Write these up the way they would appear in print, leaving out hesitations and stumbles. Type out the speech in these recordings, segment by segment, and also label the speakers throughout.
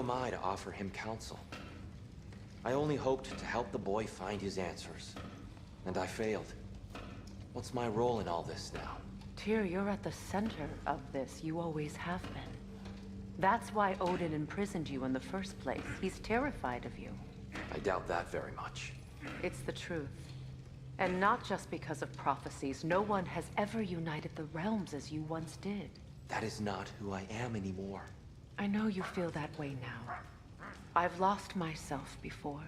Speaker 1: am I to offer him counsel? I only hoped to help the boy find his answers. And I failed. What's my role in all this now?
Speaker 2: Tyr, you're at the center of this. You always have been. That's why Odin imprisoned you in the first place. He's terrified of you.
Speaker 1: I doubt that very much.
Speaker 2: It's the truth. And not just because of prophecies. No one has ever united the realms as you once did.
Speaker 1: That is not who I am anymore.
Speaker 2: I know you feel that way now. I've lost myself before.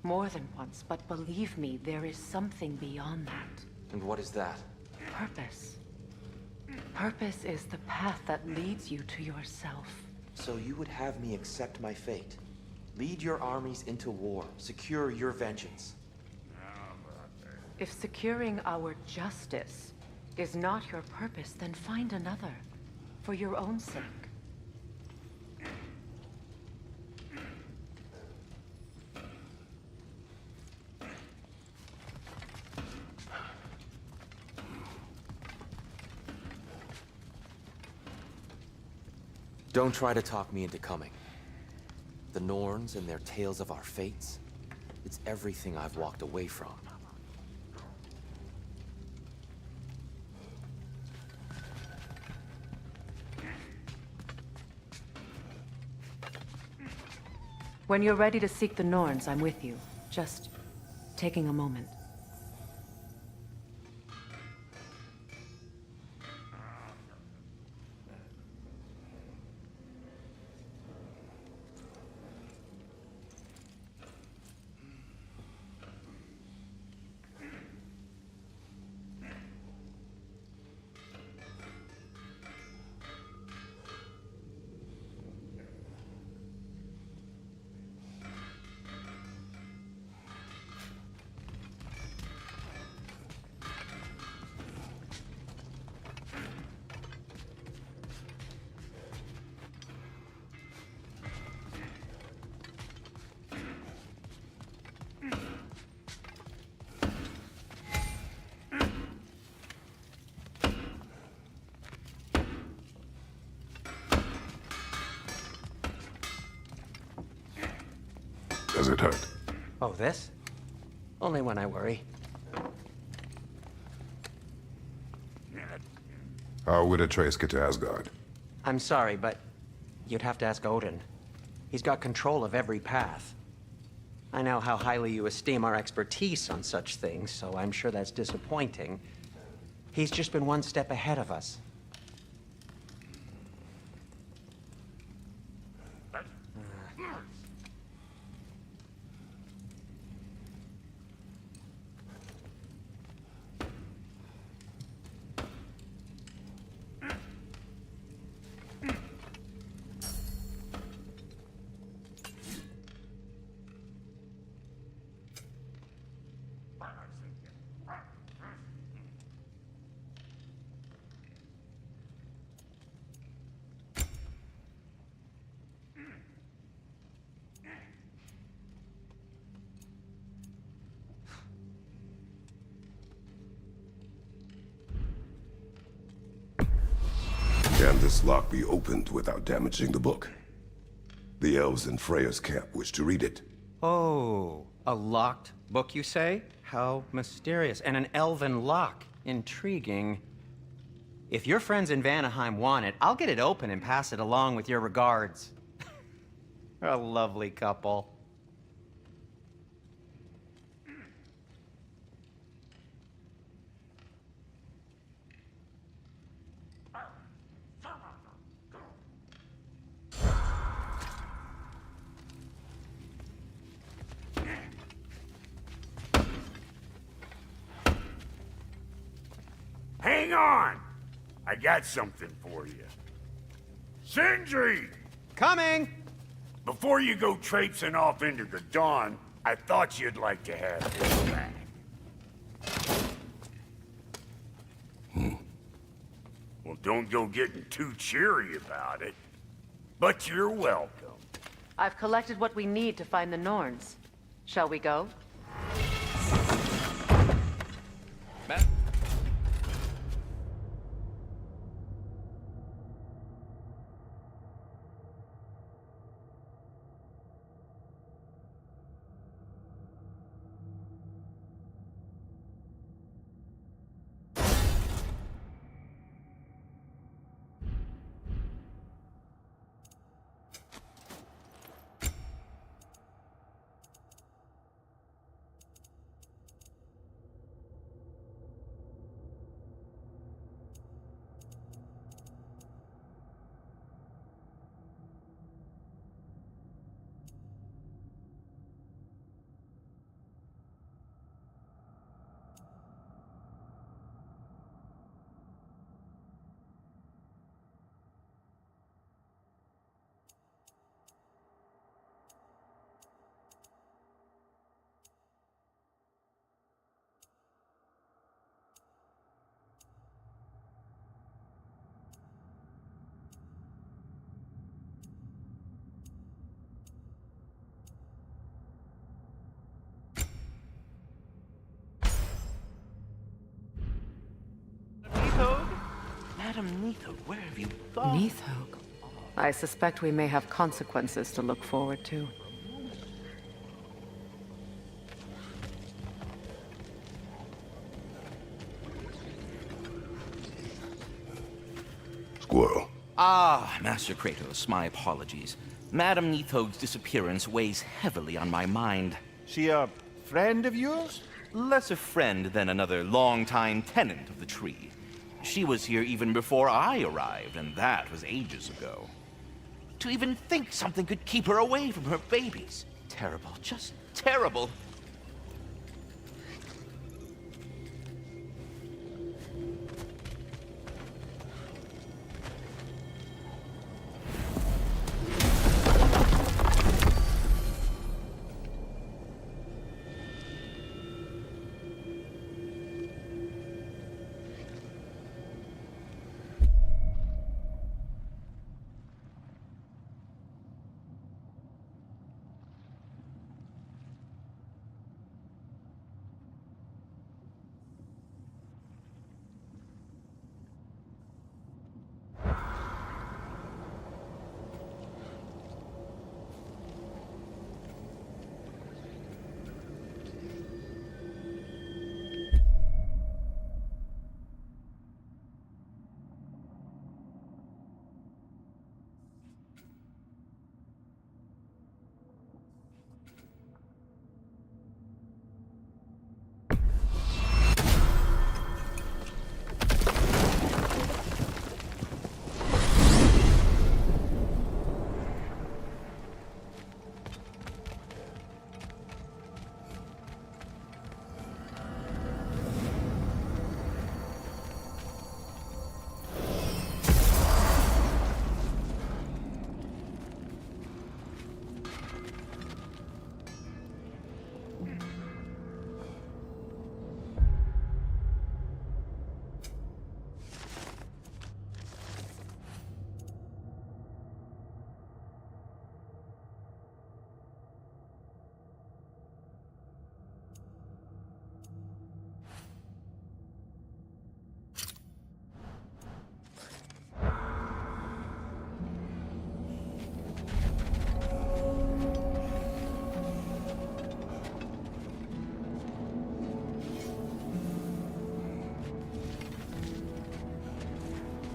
Speaker 2: More than once, but believe me, there is something beyond that.
Speaker 1: And what is that?
Speaker 2: Purpose. Purpose is the path that leads you to yourself.
Speaker 1: So you would have me accept my fate? Lead your armies into war, secure your vengeance.
Speaker 2: If securing our justice is not your purpose, then find another. For your own sake.
Speaker 1: Don't try to talk me into coming. The Norns and their tales of our fates, it's everything I've walked away from.
Speaker 2: When you're ready to seek the Norns, I'm with you. Just taking a moment.
Speaker 3: Does it hurt?
Speaker 4: Oh, this? Only when I worry.
Speaker 3: How would Atreus get to Asgard?
Speaker 4: I'm sorry, but you'd have to ask Odin. He's got control of every path. I know how highly you esteem our expertise on such things, so I'm sure that's disappointing. He's just been one step ahead of us.
Speaker 3: Can this lock be opened without damaging the book? The elves in Freya's camp wish to read it.
Speaker 4: Oh, a locked book, you say? How mysterious. And an elven lock. Intriguing. If your friends in Vanaheim want it, I'll get it open and pass it along with your regards. They're a lovely couple.
Speaker 5: Hang on! I got something for you. Sindri!
Speaker 4: Coming!
Speaker 5: Before you go traipsing off into the dawn, I thought you'd like to have this back. Well, don't go getting too cheery about it. But you're welcome.
Speaker 2: I've collected what we need to find the Norns. Shall we go?
Speaker 6: Madam Neathog, where have you gone?
Speaker 2: Neathog. I suspect we may have consequences to look forward to.
Speaker 3: Squirrel.
Speaker 6: Ah, Master Kratos, my apologies. Madam Neathog's disappearance weighs heavily on my mind.
Speaker 7: She a friend of yours?
Speaker 6: Less a friend than another longtime tenant of the tree. She was here even before I arrived, and that was ages ago. To even think something could keep her away from her babies. Terrible, just terrible.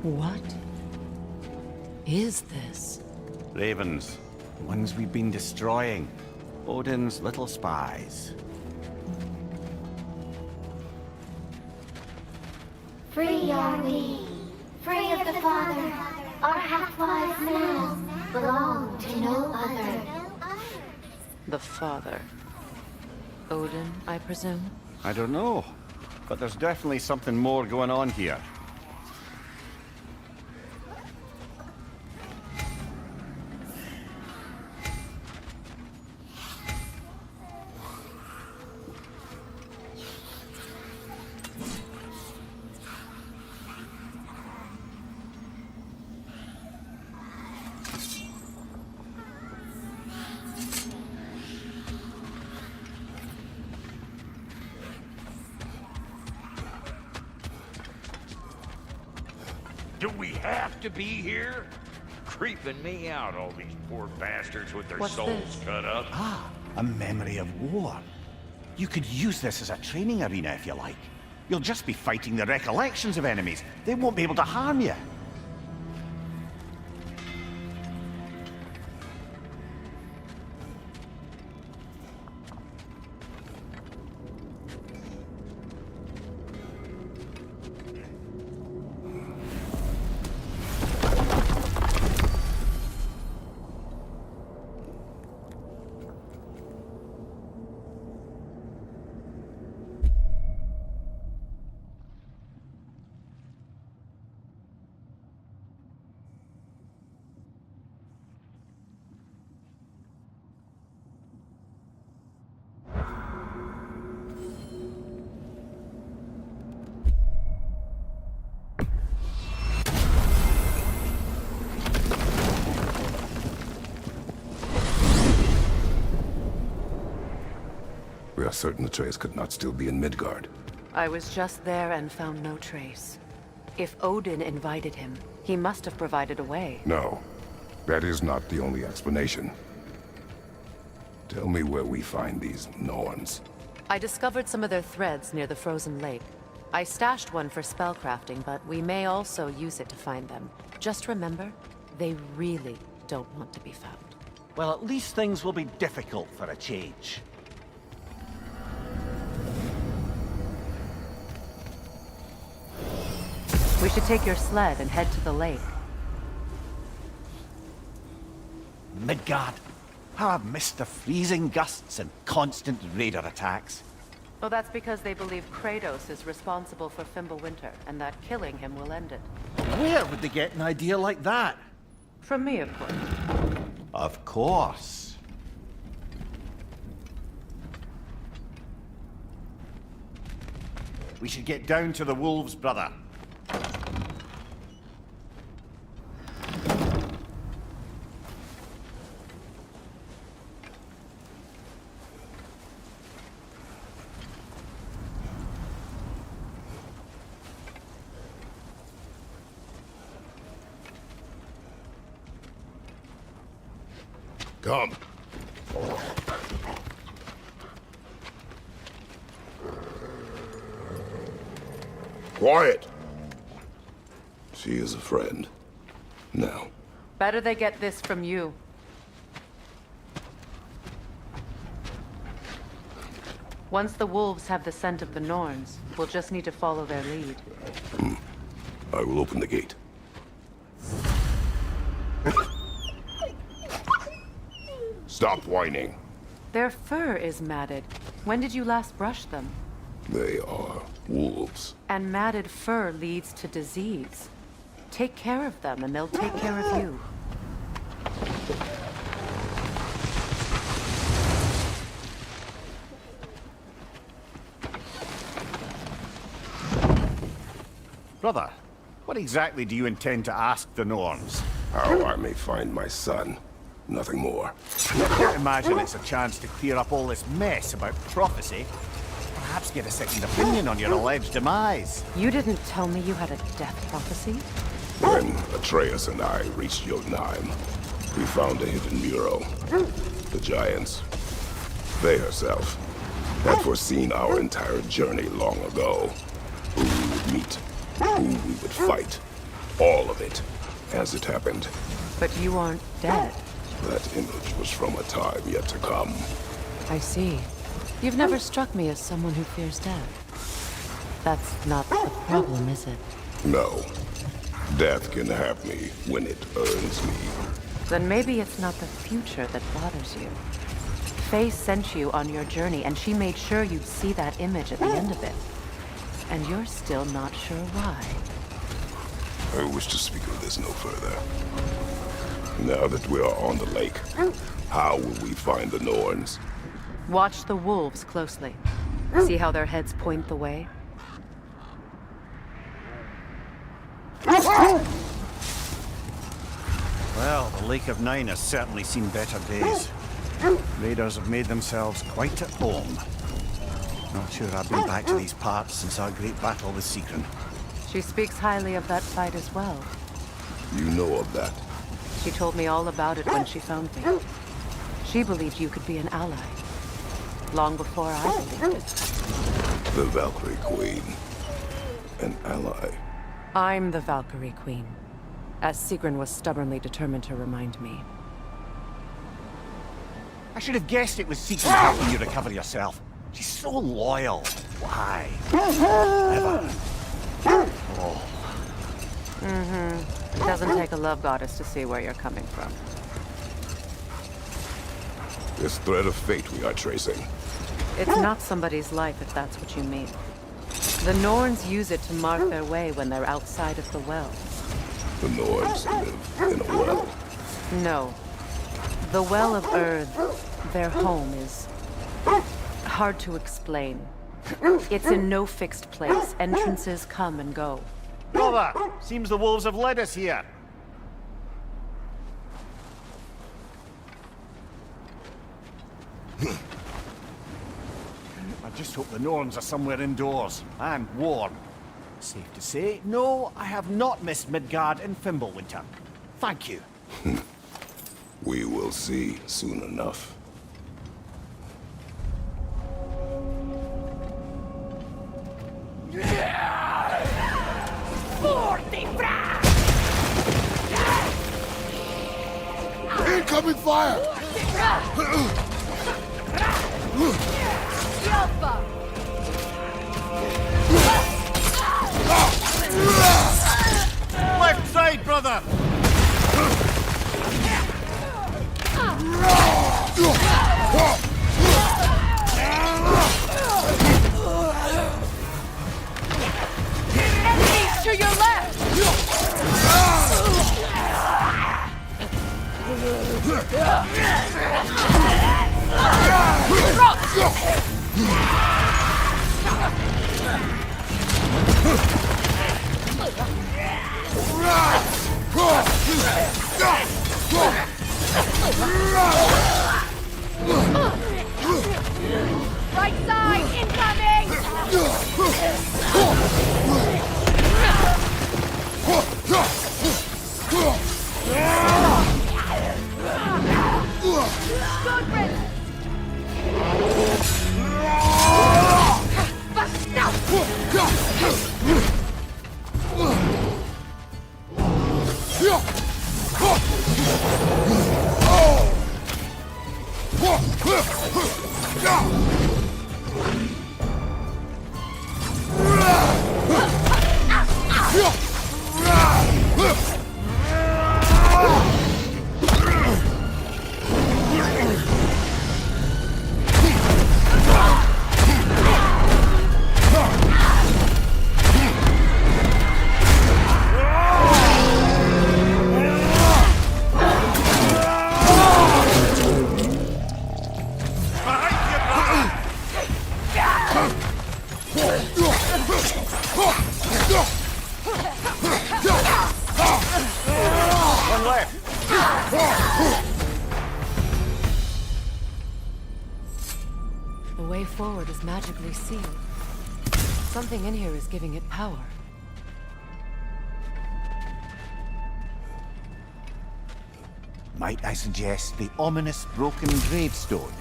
Speaker 2: What is this?
Speaker 7: Ravens. The ones we've been destroying. Odin's little spies.
Speaker 8: Free are we, free of the Father. Our half-lives now belong to no other.
Speaker 2: The Father. Odin, I presume?
Speaker 7: I don't know, but there's definitely something more going on here.
Speaker 5: Do we have to be here? Creeping me out, all these poor bastards with their
Speaker 2: What's
Speaker 5: souls
Speaker 2: this?
Speaker 5: cut up.
Speaker 7: Ah, a memory of war. You could use this as a training arena if you like. You'll just be fighting the recollections of enemies. They won't be able to harm you.
Speaker 3: We are certain the trace could not still be in Midgard.
Speaker 2: I was just there and found no trace. If Odin invited him, he must have provided a way.
Speaker 3: No, that is not the only explanation. Tell me where we find these Norns.
Speaker 2: I discovered some of their threads near the frozen lake. I stashed one for spellcrafting, but we may also use it to find them. Just remember, they really don't want to be found.
Speaker 7: Well, at least things will be difficult for a change.
Speaker 2: We should take your sled and head to the lake.
Speaker 7: Midgard. How I've missed the freezing gusts and constant raider attacks.
Speaker 2: Well, that's because they believe Kratos is responsible for Fimbulwinter, and that killing him will end it.
Speaker 9: Where would they get an idea like that?
Speaker 2: From me, of course.
Speaker 7: Of course. We should get down to the wolves, brother.
Speaker 3: Come. Quiet. She is a friend. Now.
Speaker 2: Better they get this from you. Once the wolves have the scent of the Norns, we'll just need to follow their lead.
Speaker 3: I will open the gate. Stop whining.
Speaker 2: Their fur is matted. When did you last brush them?
Speaker 3: They are wolves.
Speaker 2: And matted fur leads to disease. Take care of them, and they'll take care of you.
Speaker 7: Brother, what exactly do you intend to ask the Norns?
Speaker 3: How I may find my son. Nothing more.
Speaker 7: I can't imagine it's a chance to clear up all this mess about prophecy. Perhaps get a second opinion on your alleged demise.
Speaker 2: You didn't tell me you had a death prophecy?
Speaker 3: When Atreus and I reached Jotunheim, we found a hidden mural. The Giants, they herself, had foreseen our entire journey long ago. Who we would meet, who we would fight. All of it, as it happened.
Speaker 2: But you aren't dead.
Speaker 3: That image was from a time yet to come.
Speaker 2: I see. You've never struck me as someone who fears death. That's not the problem, is it?
Speaker 3: No. Death can have me when it earns me.
Speaker 2: Then maybe it's not the future that bothers you. Faye sent you on your journey, and she made sure you'd see that image at the end of it. And you're still not sure why.
Speaker 3: I wish to speak of this no further. Now that we are on the lake, how will we find the Norns?
Speaker 2: Watch the wolves closely. See how their heads point the way?
Speaker 7: Well, the Lake of Nine has certainly seen better days. Raiders have made themselves quite at home. Not sure I've been back to these parts since our great battle with Sigrun.
Speaker 2: She speaks highly of that fight as well.
Speaker 3: You know of that?
Speaker 2: She told me all about it when she found me. She believed you could be an ally. Long before I believed it.
Speaker 3: The Valkyrie Queen. An ally.
Speaker 2: I'm the Valkyrie Queen, as Sigrun was stubbornly determined to remind me.
Speaker 7: I should have guessed it was Sigrun helping you recover yourself. She's so loyal. Why? Ever. Oh.
Speaker 2: It doesn't take a love goddess to see where you're coming from.
Speaker 3: This thread of fate we are tracing.
Speaker 2: It's not somebody's life, if that's what you mean. The Norns use it to mark their way when they're outside of the well.
Speaker 3: The Norns live in a well.
Speaker 2: No. The Well of Earth, their home, is hard to explain. It's in no fixed place. Entrances come and go.
Speaker 7: Brother, seems the wolves have led us here. I just hope the Norns are somewhere indoors and warm.
Speaker 9: Safe to say, no, I have not missed Midgard and Fimbulwinter. Thank you.
Speaker 3: We will see soon enough. Incoming fire!
Speaker 7: Left side, brother!
Speaker 2: Enemies to your left! Right side, incoming!
Speaker 7: One left.
Speaker 2: The way forward is magically sealed. Something in here is giving it power.
Speaker 7: Might I suggest the ominous broken gravestone?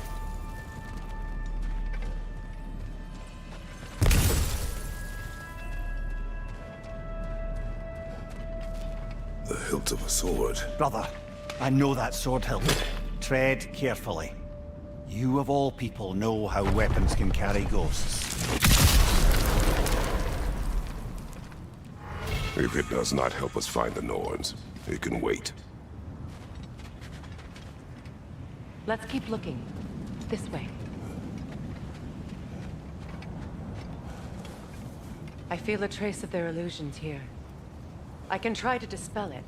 Speaker 3: The hilt of a sword.
Speaker 7: Brother, I know that sword hilt. Tread carefully. You of all people know how weapons can carry ghosts.
Speaker 3: If it does not help us find the Norns, it can wait.
Speaker 2: Let's keep looking. This way. I feel a trace of their illusions here. I can try to dispel it.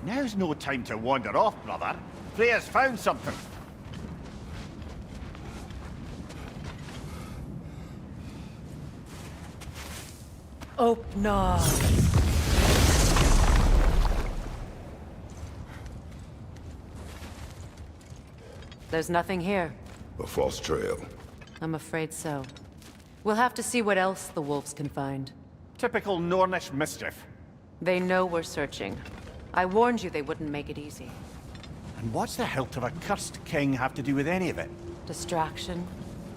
Speaker 7: Now's no time to wander off, brother. Freya's found something.
Speaker 2: Open. There's nothing here.
Speaker 3: A false trail.
Speaker 2: I'm afraid so. We'll have to see what else the wolves can find.
Speaker 7: Typical Nornish mischief.
Speaker 2: They know we're searching. I warned you they wouldn't make it easy.
Speaker 7: And what's the hilt of a cursed king have to do with any of it?
Speaker 2: Distraction?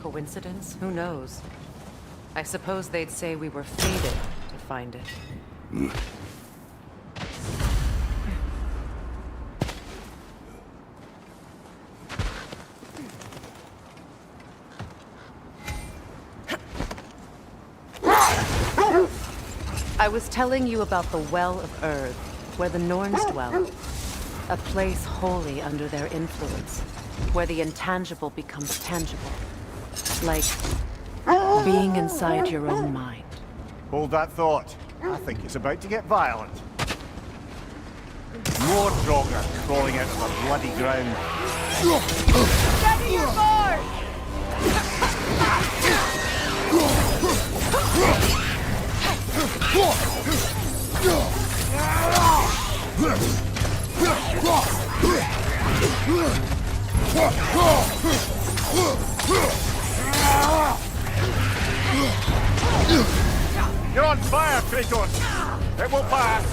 Speaker 2: Coincidence? Who knows? I suppose they'd say we were fated to find it. I was telling you about the Well of Earth, where the Norns dwell. A place wholly under their influence, where the intangible becomes tangible. Like being inside your own mind.
Speaker 9: Hold that thought. I think it's about to get violent. More Draugr crawling out of the bloody ground.
Speaker 2: Steady your board!
Speaker 9: You're on fire, Kratos! It will pass!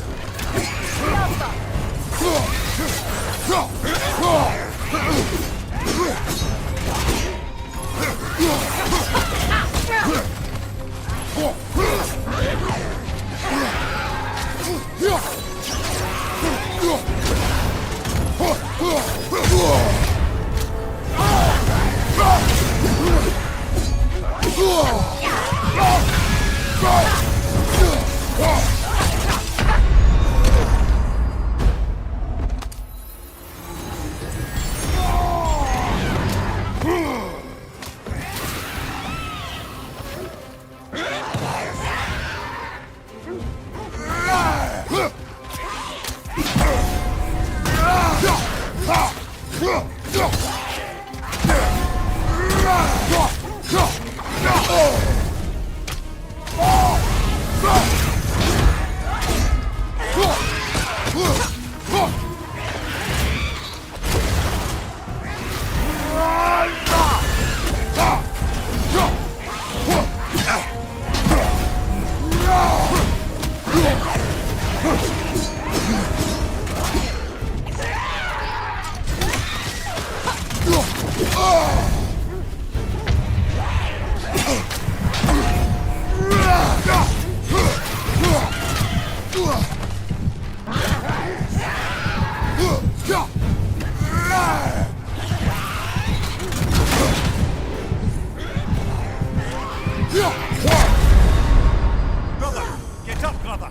Speaker 9: Brother! Get up, brother!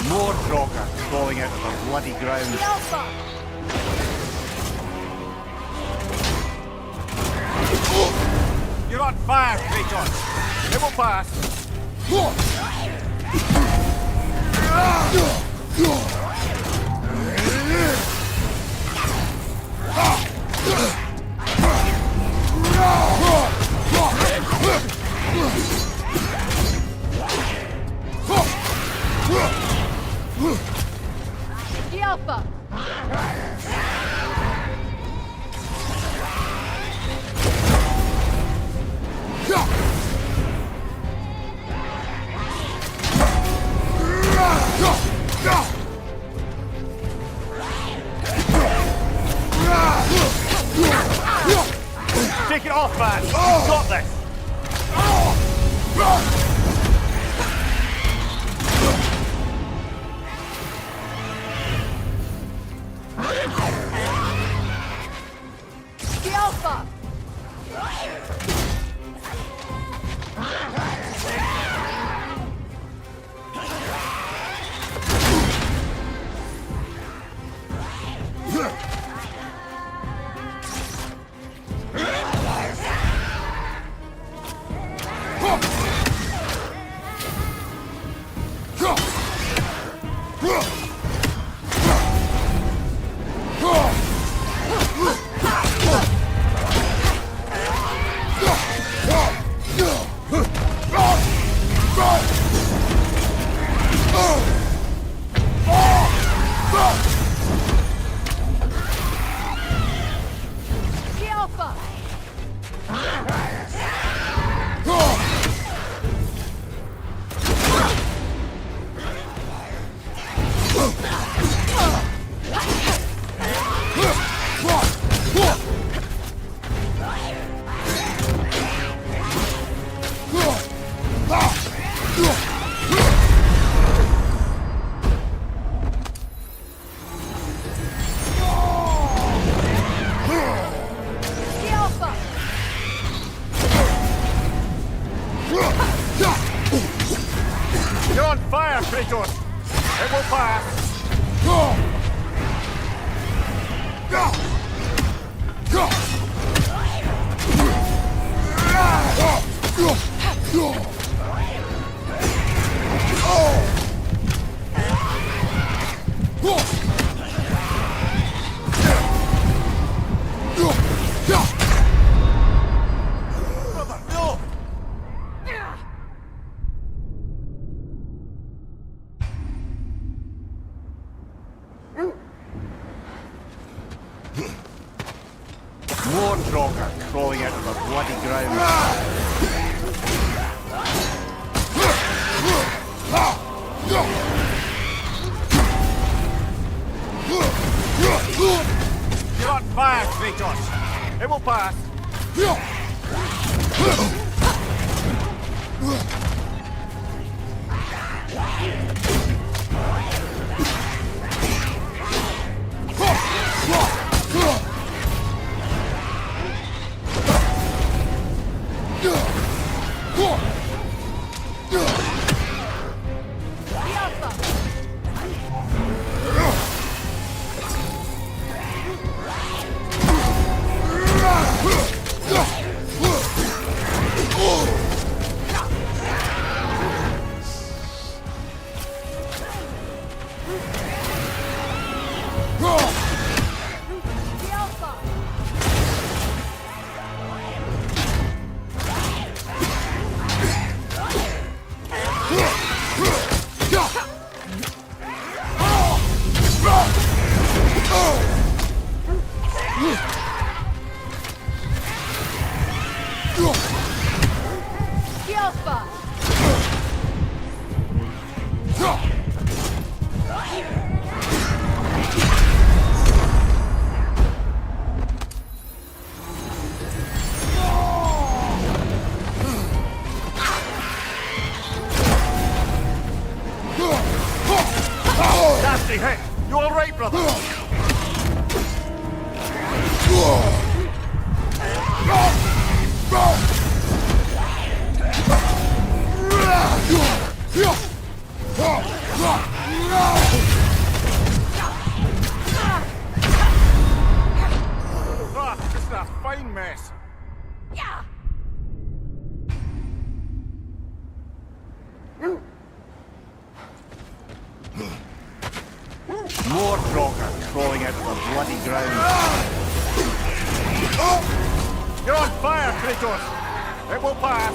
Speaker 9: More Draugr crawling out of the bloody ground. You're on fire, Kratos! It will pass!
Speaker 2: The Alpha!
Speaker 9: Take it off, man! You've got this!
Speaker 2: The Alpha!
Speaker 9: Kratos! It will pass!
Speaker 7: More Draugr crawling out of the bloody ground.
Speaker 9: You're on fire, Kratos! It will pass! Nasty hit! You alright, brother? Ah, this is a fine mess.
Speaker 7: More Draugr crawling out of the bloody ground.
Speaker 9: You're on fire, Kratos! It will pass!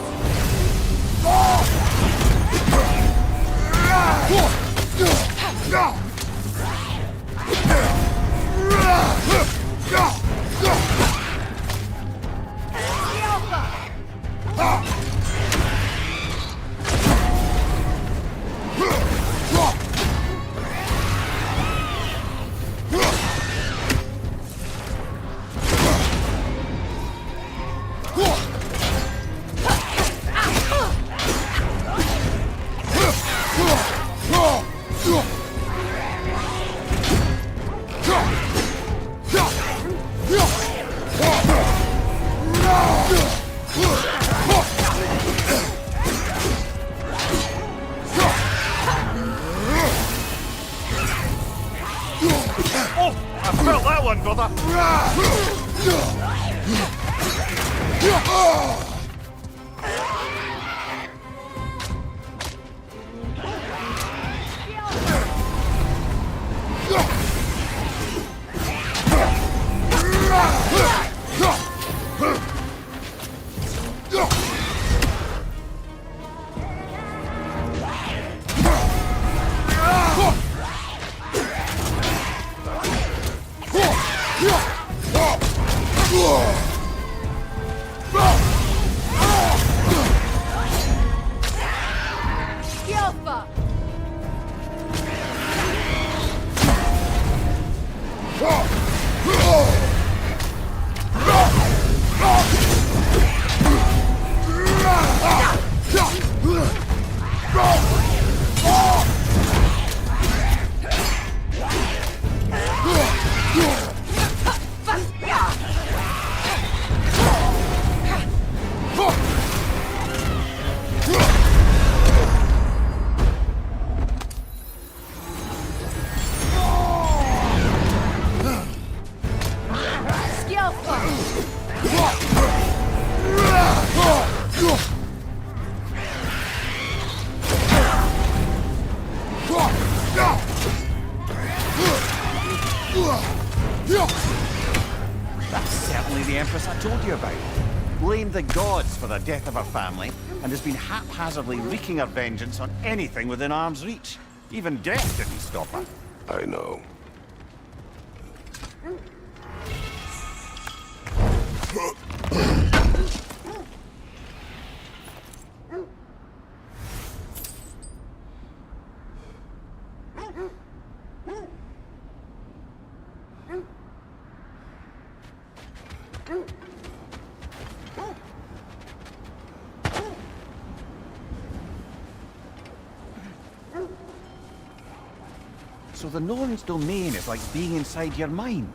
Speaker 7: about. Blamed the gods for the death of her family, and has been haphazardly wreaking her vengeance on anything within arm's reach. Even death didn't stop her.
Speaker 3: I know.
Speaker 7: So the Norn's domain is like being inside your mind.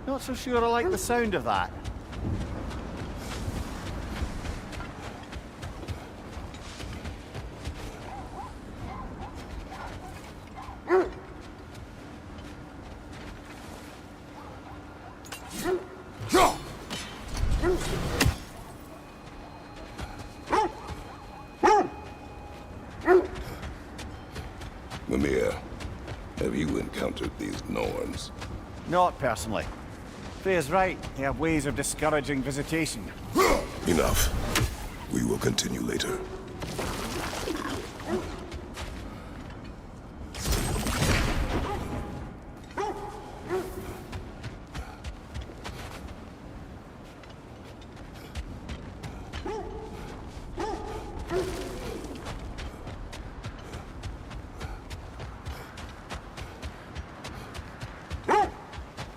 Speaker 7: Not so sure I like the sound of that.
Speaker 3: Mimir, have you encountered these Norns?
Speaker 7: Not personally. Freya's right. They have ways of discouraging visitation.
Speaker 3: Enough. We will continue later.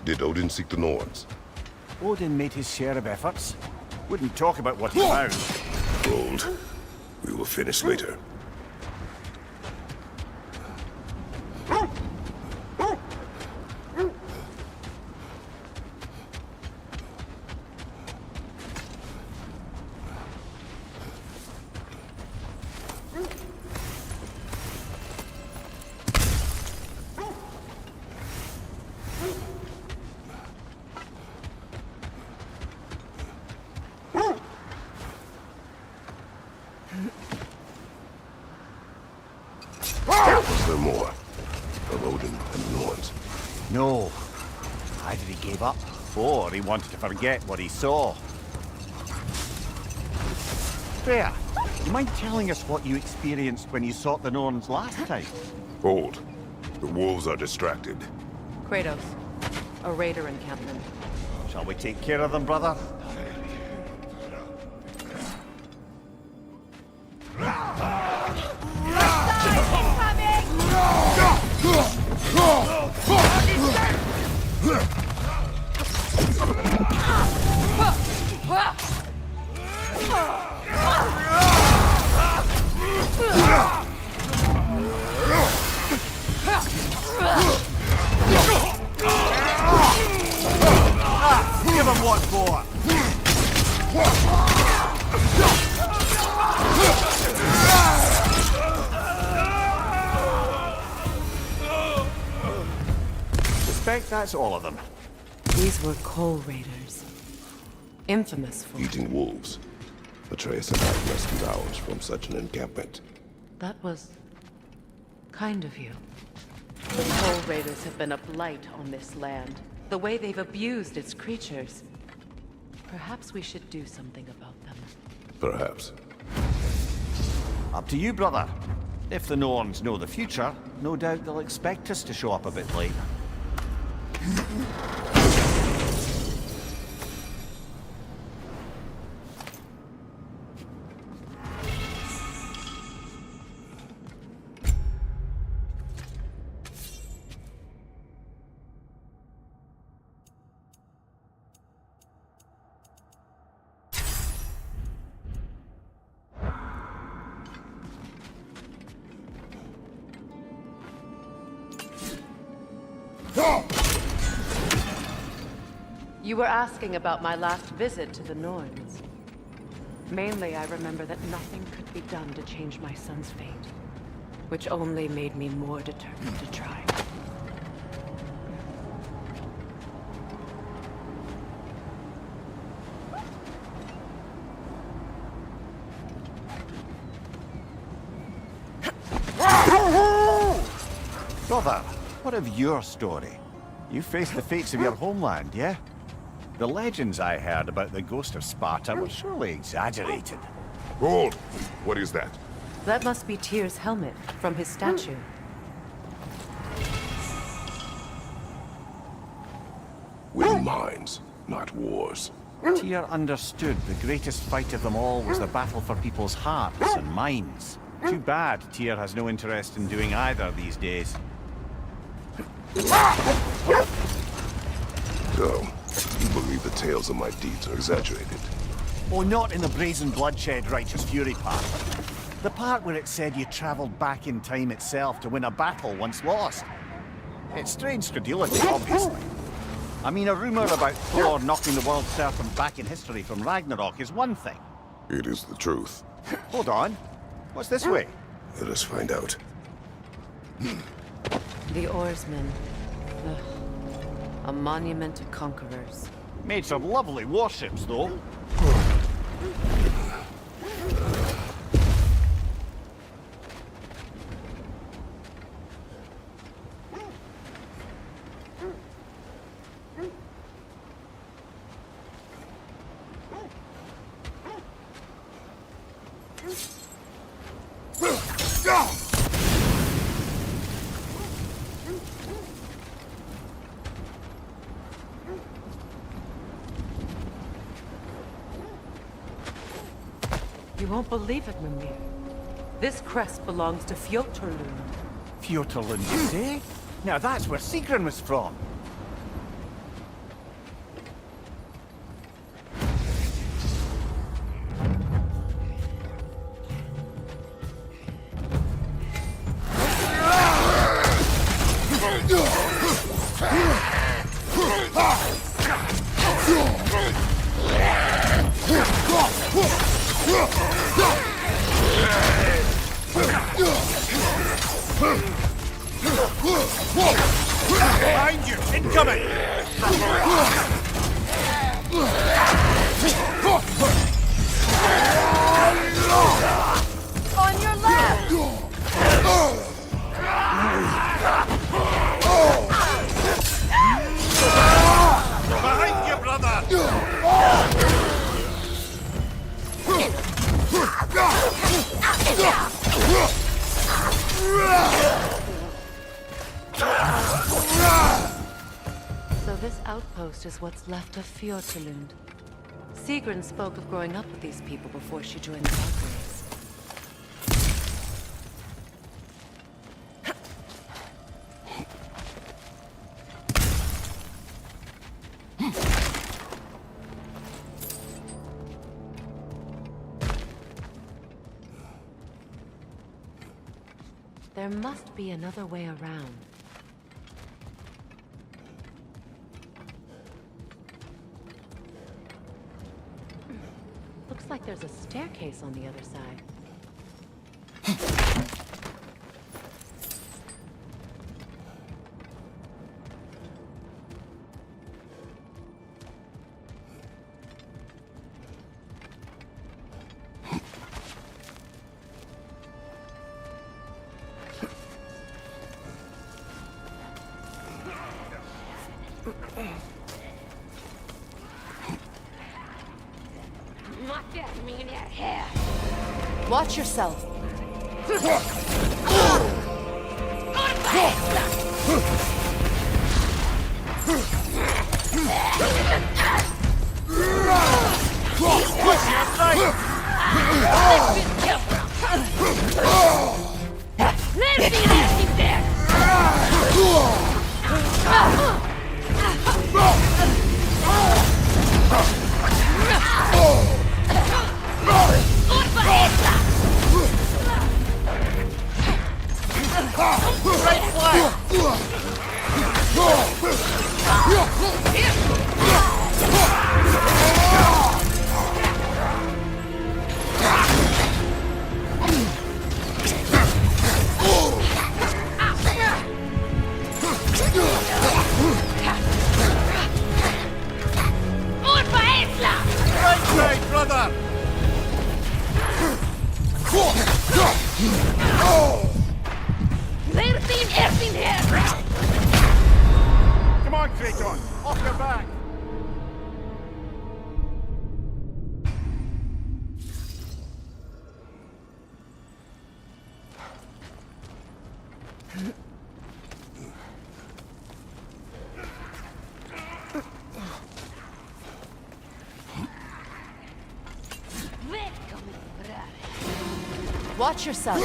Speaker 3: Did Odin seek the Norns?
Speaker 7: Odin made his share of efforts. Wouldn't talk about what he found.
Speaker 3: Hold. We will finish later. Was there more of Odin and the Norns?
Speaker 7: No. Either he gave up, or he wanted to forget what he saw. Freya, you mind telling us what you experienced when you sought the Norns last time?
Speaker 3: Hold. The wolves are distracted.
Speaker 2: Kratos, a raider encampment.
Speaker 7: Shall we take care of them, brother? Give him what for! Suspect that's all of them.
Speaker 2: These were coal raiders. Infamous for...
Speaker 3: Eating wolves. Atreus and I rescued ours from such an encampment.
Speaker 2: That was... kind of you. The coal raiders have been a blight on this land. The way they've abused its creatures. Perhaps we should do something about them.
Speaker 3: Perhaps.
Speaker 7: Up to you, brother. If the Norns know the future, no doubt they'll expect us to show up a bit late.
Speaker 2: You were asking about my last visit to the Norns. Mainly, I remember that nothing could be done to change my son's fate, which only made me more determined to try.
Speaker 7: Brother, what of your story? You faced the fates of your homeland, yeah? The legends I heard about the ghost of Sparta were surely exaggerated.
Speaker 3: Hold! What is that?
Speaker 2: That must be Tyr's helmet from his statue.
Speaker 3: Win minds, not wars.
Speaker 7: Tyr understood the greatest fight of them all was the battle for people's hearts and minds. Too bad Tyr has no interest in doing either these days.
Speaker 3: So, you believe the tales of my deeds are exaggerated?
Speaker 7: Oh, not in the brazen bloodshed righteous fury part. The part where it said you traveled back in time itself to win a battle once lost. It's strange credulity, obviously. I mean, a rumor about Thor knocking the world serpent back in history from Ragnarok is one thing.
Speaker 3: It is the truth.
Speaker 7: Hold on. What's this way?
Speaker 3: Let us find out.
Speaker 2: The oarsmen. Ugh. A monument to conquerors.
Speaker 7: Made some lovely warships, though.
Speaker 2: You won't believe it, Mimir. This crest belongs to Fjotorlund.
Speaker 7: Fjotorlund, you say? Now that's where Sigrun was from. Behind you! Incoming!
Speaker 2: On your left!
Speaker 7: Behind you, brother!
Speaker 2: So this outpost is what's left of Fjotorlund. Sigrun spoke of growing up with these people before she joined the Valkyries. There must be another way around. Looks like there's a staircase on the other side. Watch yourself.
Speaker 7: Right, brother! Come on, Kratos! Off your back!
Speaker 2: Watch yourself.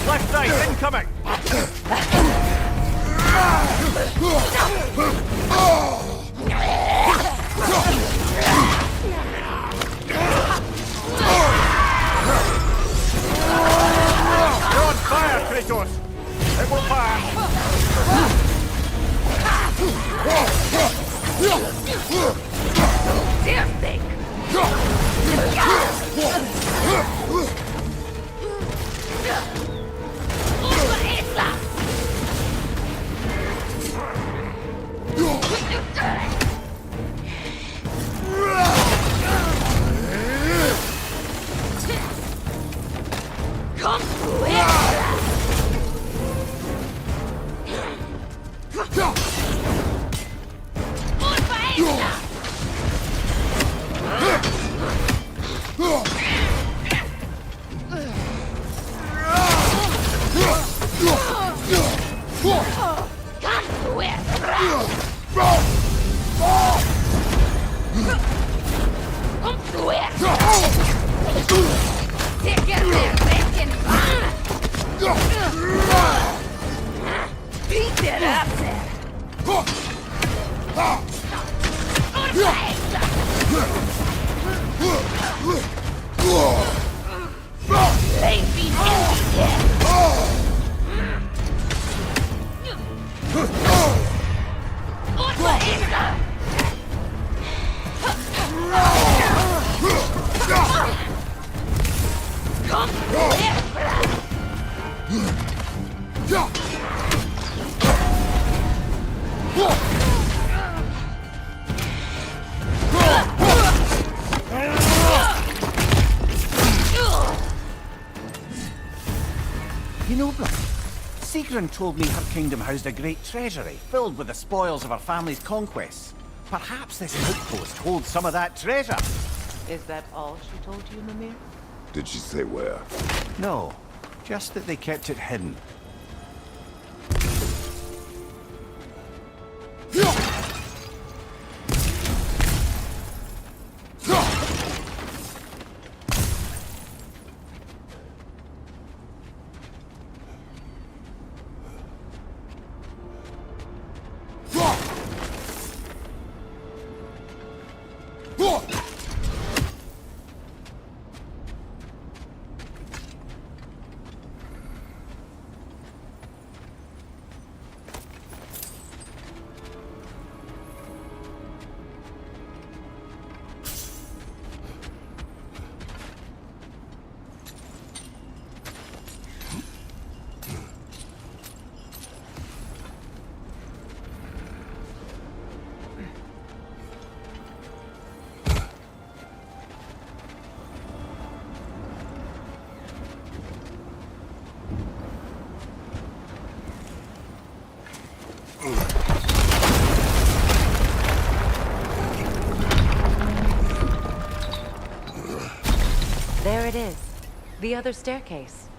Speaker 7: Left side, incoming! You're on fire, Kratos! It will pass!
Speaker 8: Dear thing! Come through it!
Speaker 7: You know, brother, Sigrun told me her kingdom housed a great treasury filled with the spoils of her family's conquests. Perhaps this outpost holds some of that treasure.
Speaker 2: Is that all she told you, Mimir?
Speaker 3: Did she say where?
Speaker 7: No, just that they kept it hidden.
Speaker 2: There it is. The other staircase.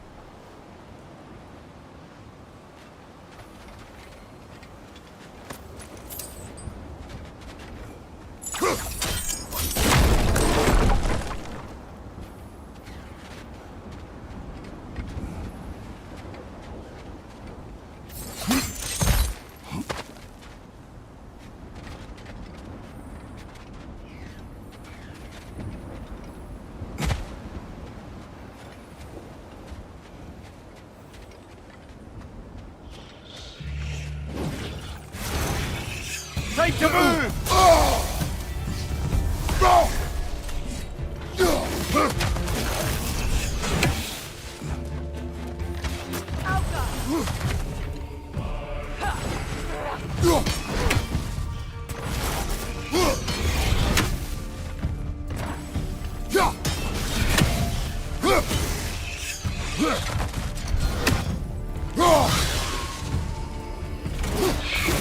Speaker 7: Time to move!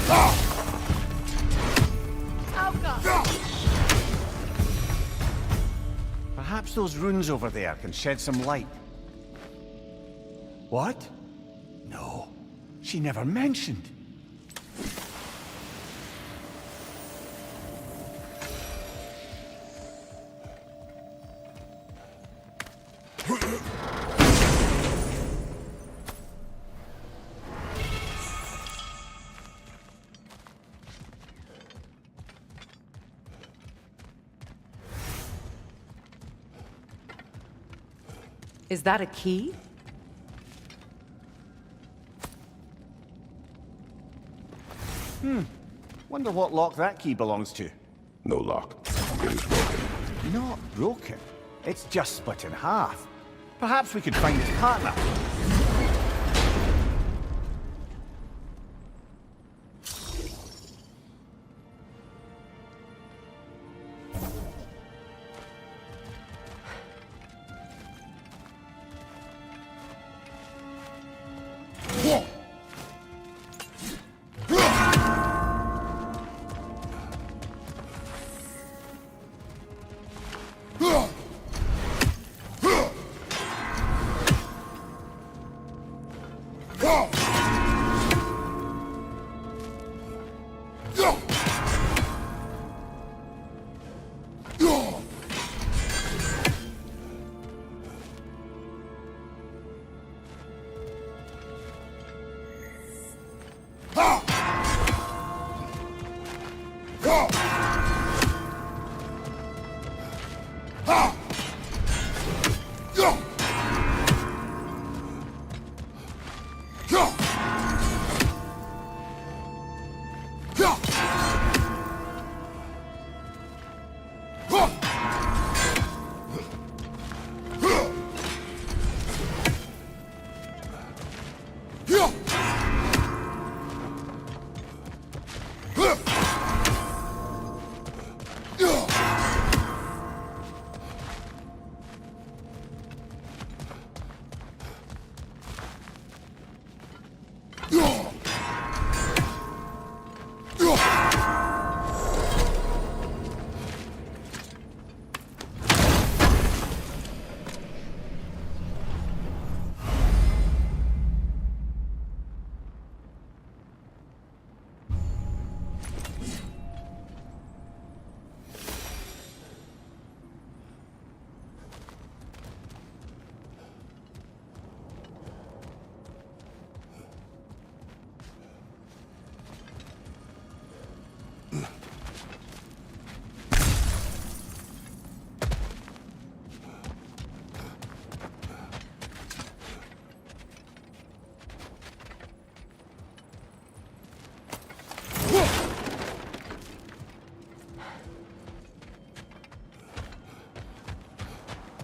Speaker 3: Ah!
Speaker 7: those runes over there can shed some light. What? No, she never mentioned.
Speaker 2: Is that a key?
Speaker 7: Wonder what lock that key belongs to.
Speaker 3: No lock. It is broken.
Speaker 7: Not broken. It's just split in half. Perhaps we could find his partner.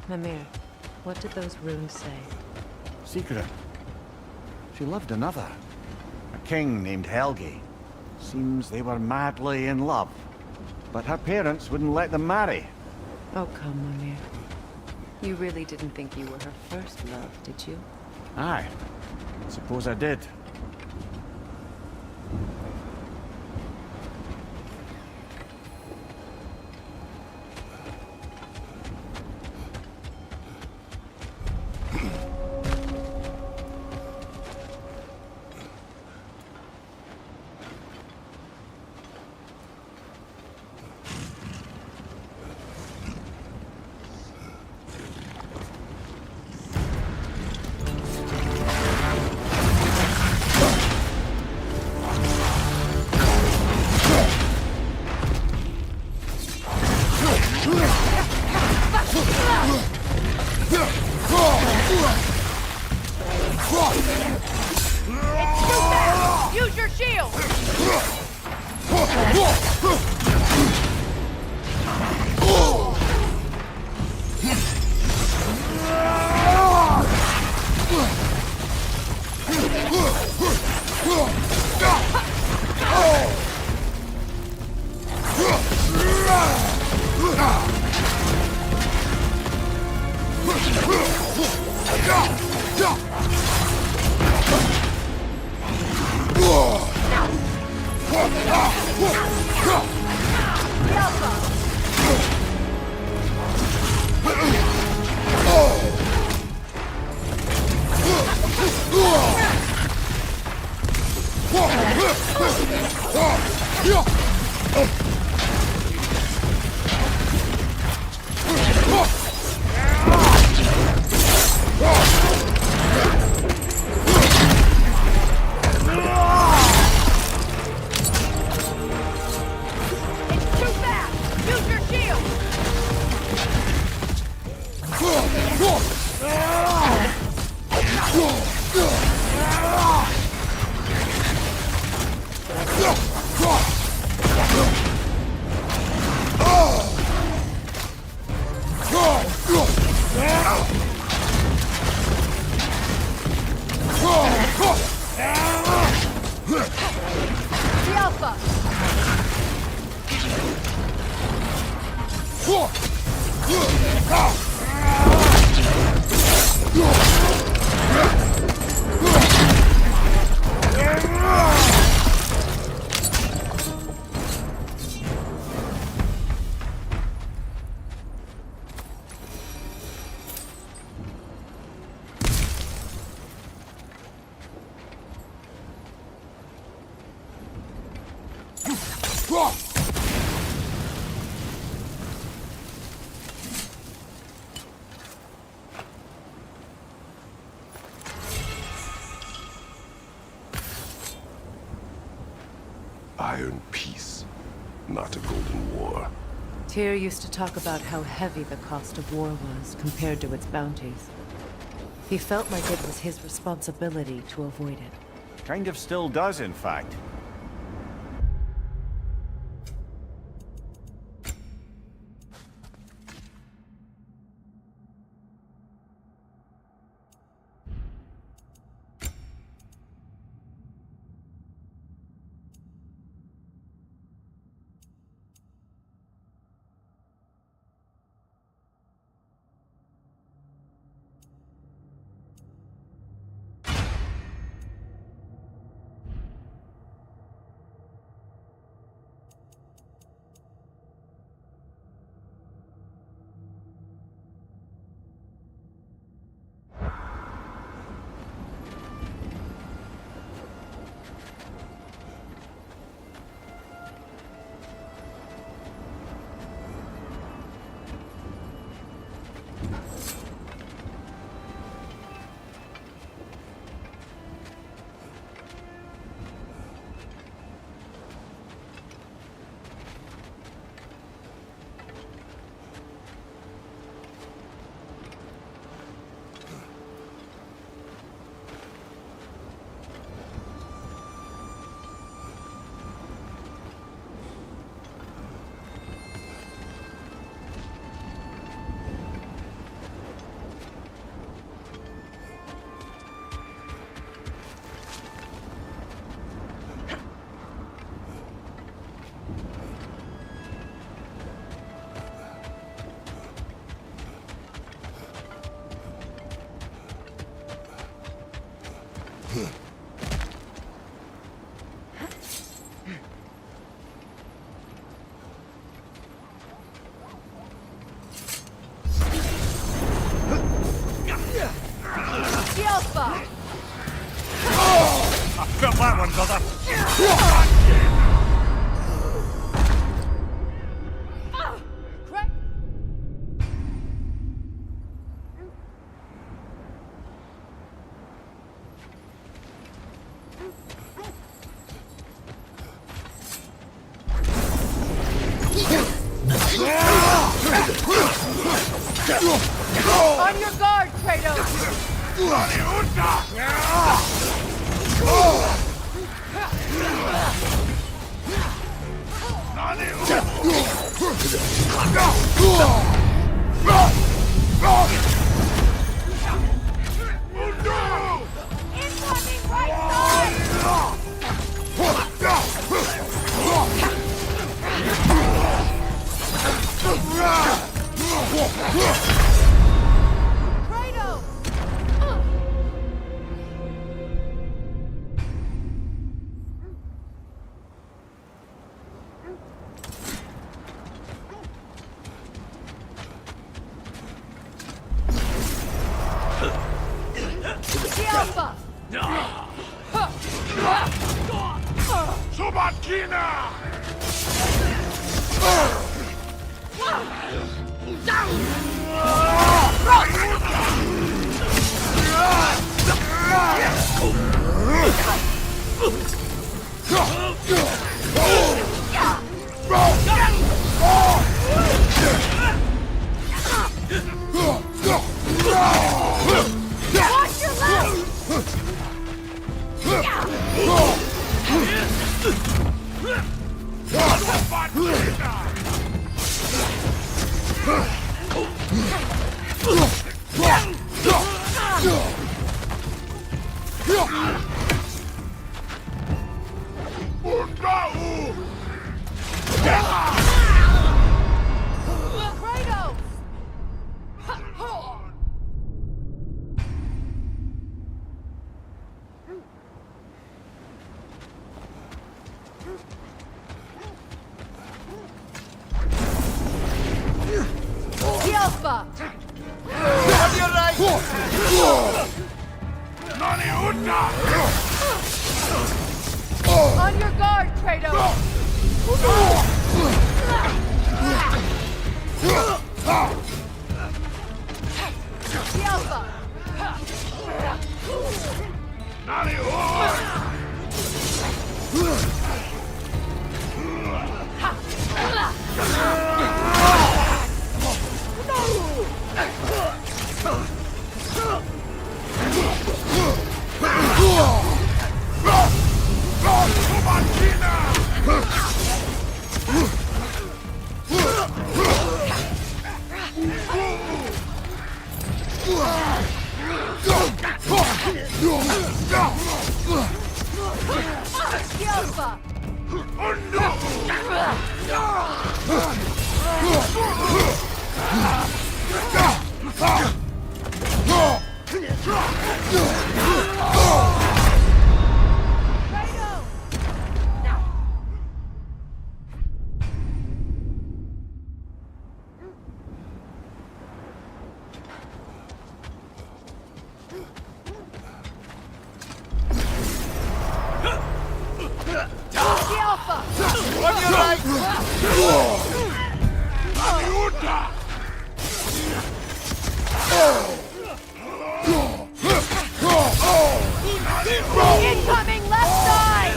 Speaker 2: Mimir, what did those runes say?
Speaker 7: Secret. She loved another. A king named Helgi. Seems they were madly in love. But her parents wouldn't let them marry.
Speaker 2: Oh, come, Mimir. You really didn't think you were her first love, did you?
Speaker 7: Aye. Suppose I did.
Speaker 10: Use your shield!
Speaker 3: Iron peace, not a golden war.
Speaker 2: Tyr used to talk about how heavy the cost of war was compared to its bounties. He felt like it was his responsibility to avoid it.
Speaker 7: Kind of still does, in fact.
Speaker 5: Got that one, brother.
Speaker 10: On your guard, Kratos! Incoming right side! Kratos! Watch your left! Kratos! Alpha!
Speaker 9: On your right!
Speaker 10: On your guard, Kratos! Alpha! Alpha! Alpha!
Speaker 9: On your right!
Speaker 10: Incoming left side!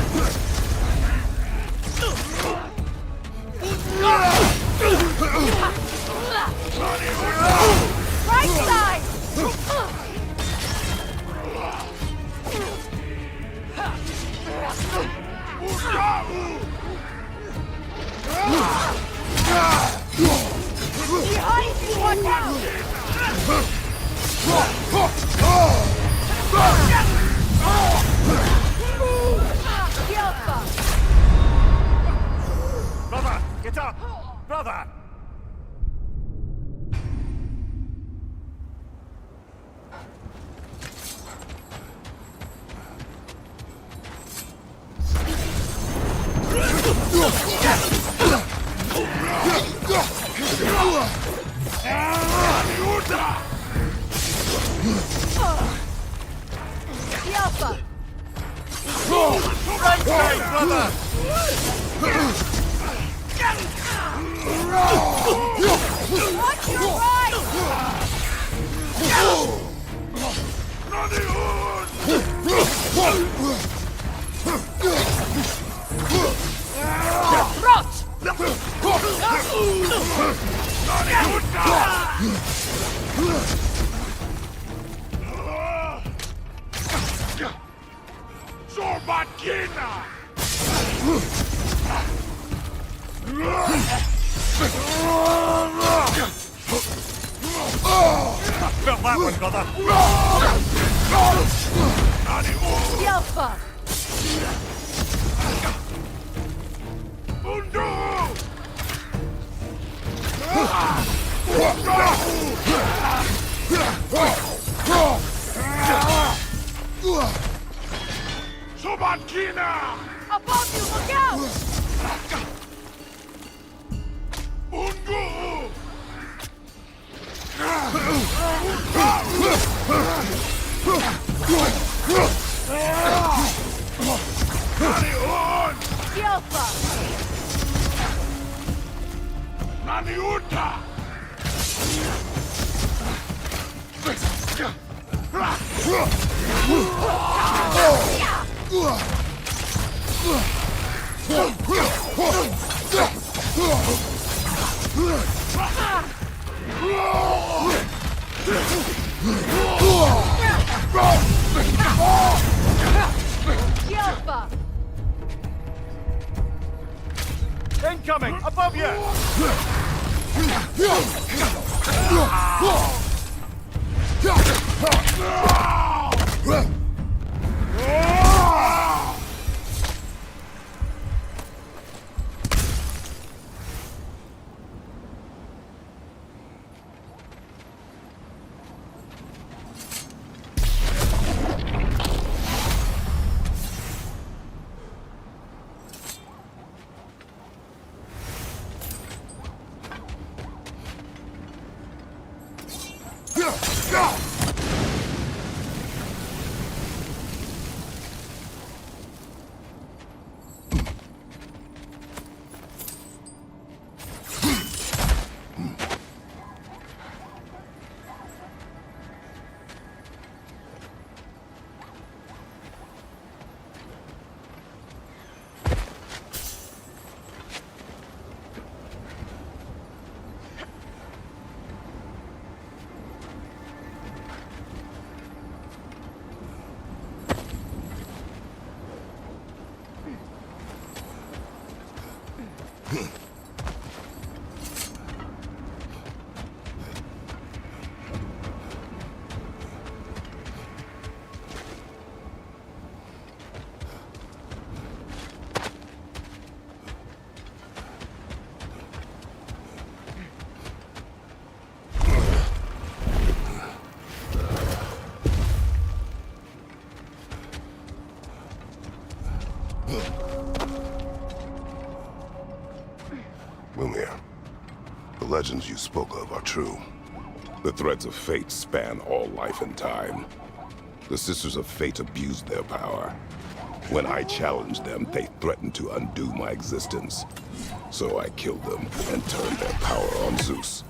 Speaker 10: Right side! Behind you, watch out! Alpha!
Speaker 7: Brother, get up! Brother!
Speaker 10: Alpha!
Speaker 7: Right side, brother!
Speaker 10: Watch your right!
Speaker 7: Felt that one, brother!
Speaker 10: Alpha! Above you, look out! Alpha!
Speaker 7: Incoming! Above you!
Speaker 3: Mimir, the legends you spoke of are true. The threads of fate span all life and time. The Sisters of Fate abused their power. When I challenged them, they threatened to undo my existence. So I killed them and turned their power on Zeus.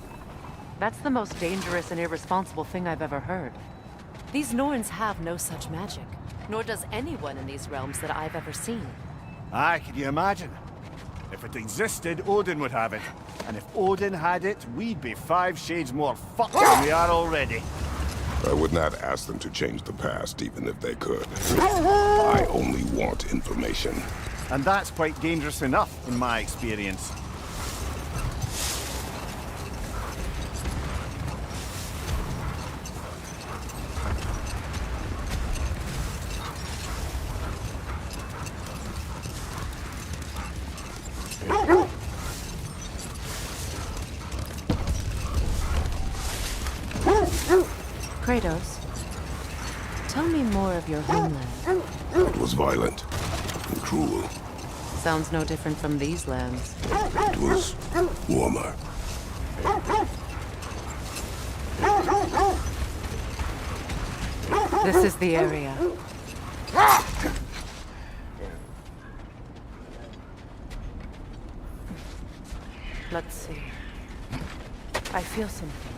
Speaker 2: That's the most dangerous and irresponsible thing I've ever heard. These Norns have no such magic, nor does anyone in these realms that I've ever seen.
Speaker 7: Aye, can you imagine? If it existed, Odin would have it. And if Odin had it, we'd be 5 shades more fucked than we are already.
Speaker 3: I would not ask them to change the past, even if they could. I only want information.
Speaker 7: And that's quite dangerous enough, in my experience.
Speaker 2: Kratos, tell me more of your homeland.
Speaker 3: It was violent and cruel.
Speaker 2: Sounds no different from these lands.
Speaker 3: It was warmer.
Speaker 2: This is the area. Let's see. I feel something.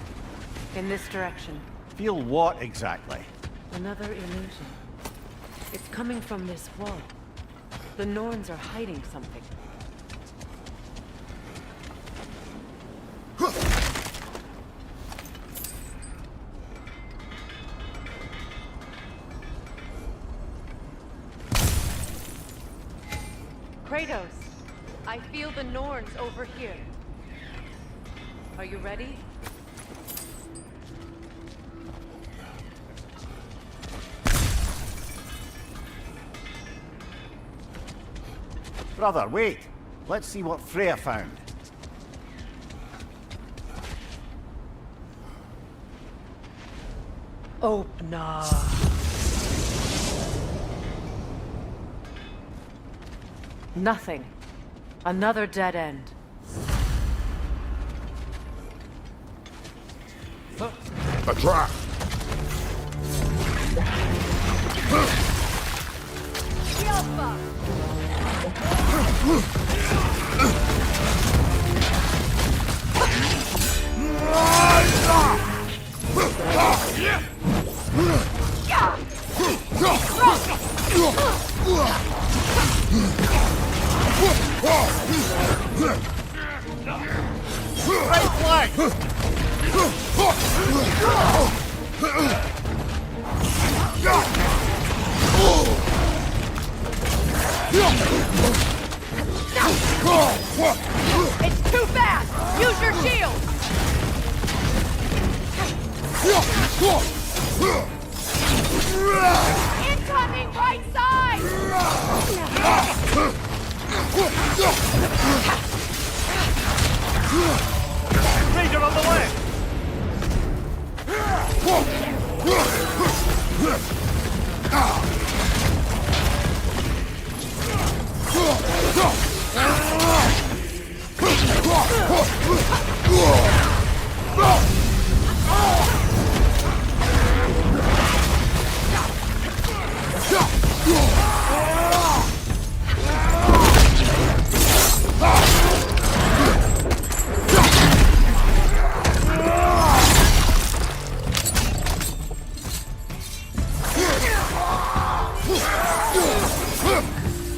Speaker 2: In this direction.
Speaker 7: Feel what exactly?
Speaker 2: Another illusion. It's coming from this wall. The Norns are hiding something. Kratos, I feel the Norns over here. Are you ready?
Speaker 7: Brother, wait. Let's see what Freya found.
Speaker 2: Opener. Nothing. Another dead end.
Speaker 3: A trap!
Speaker 10: Alpha!
Speaker 7: Right flank!
Speaker 10: It's too fast! Use your shield! Incoming right side!
Speaker 7: Raider on the left!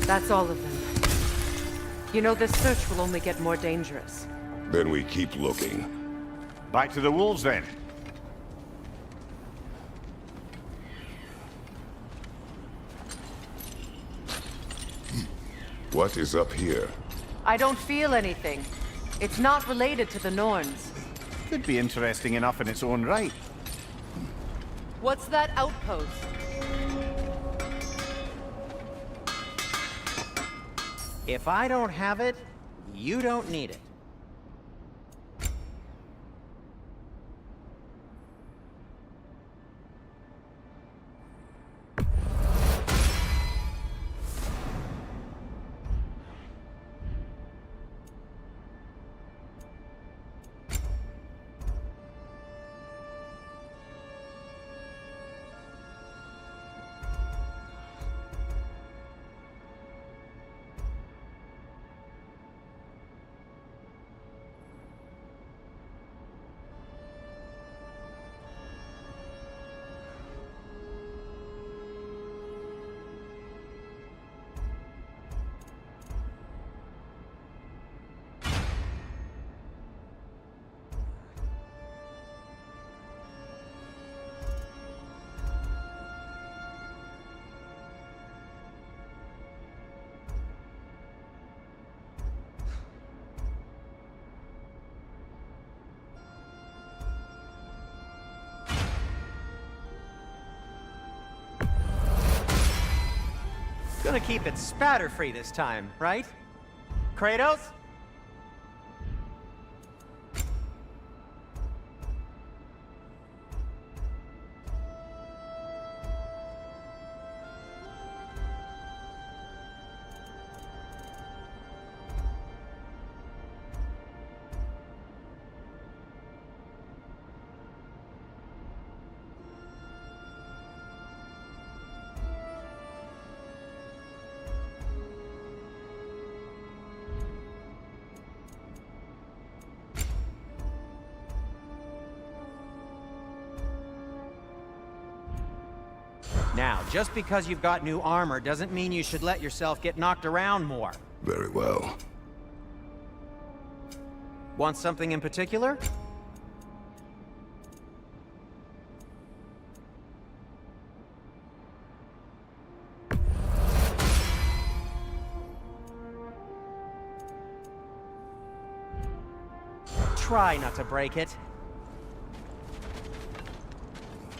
Speaker 2: That's all of them. You know, this search will only get more dangerous.
Speaker 3: Then we keep looking.
Speaker 7: Back to the wolves then.
Speaker 3: What is up here?
Speaker 2: I don't feel anything. It's not related to the Norns.
Speaker 7: Could be interesting enough in its own right.
Speaker 10: What's that outpost?
Speaker 4: If I don't have it, you don't need it. Gonna keep it spatter-free this time, right? Kratos? Now, just because you've got new armor doesn't mean you should let yourself get knocked around more.
Speaker 3: Very well.
Speaker 4: Want something in particular? Try not to break it.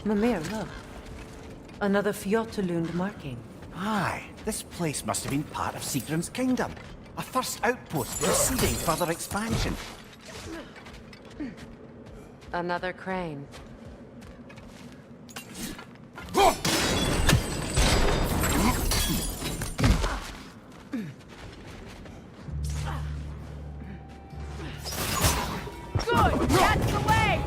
Speaker 2: Mimir, look. Another Fjotalund marking.
Speaker 7: Aye, this place must have been part of Sigrun's kingdom. A first outpost preceding further expansion.
Speaker 2: Another crane.
Speaker 10: Good! That's the way!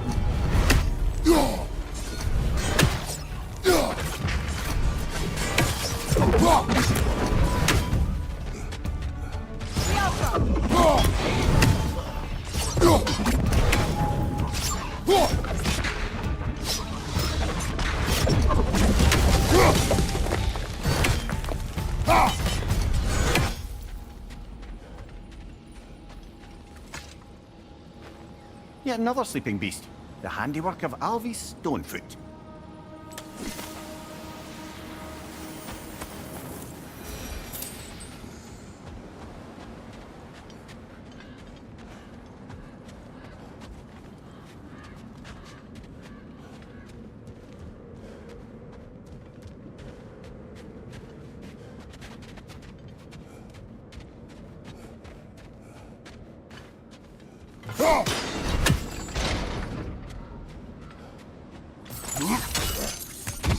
Speaker 7: Yet another sleeping beast. The handiwork of Alvis Stonefoot.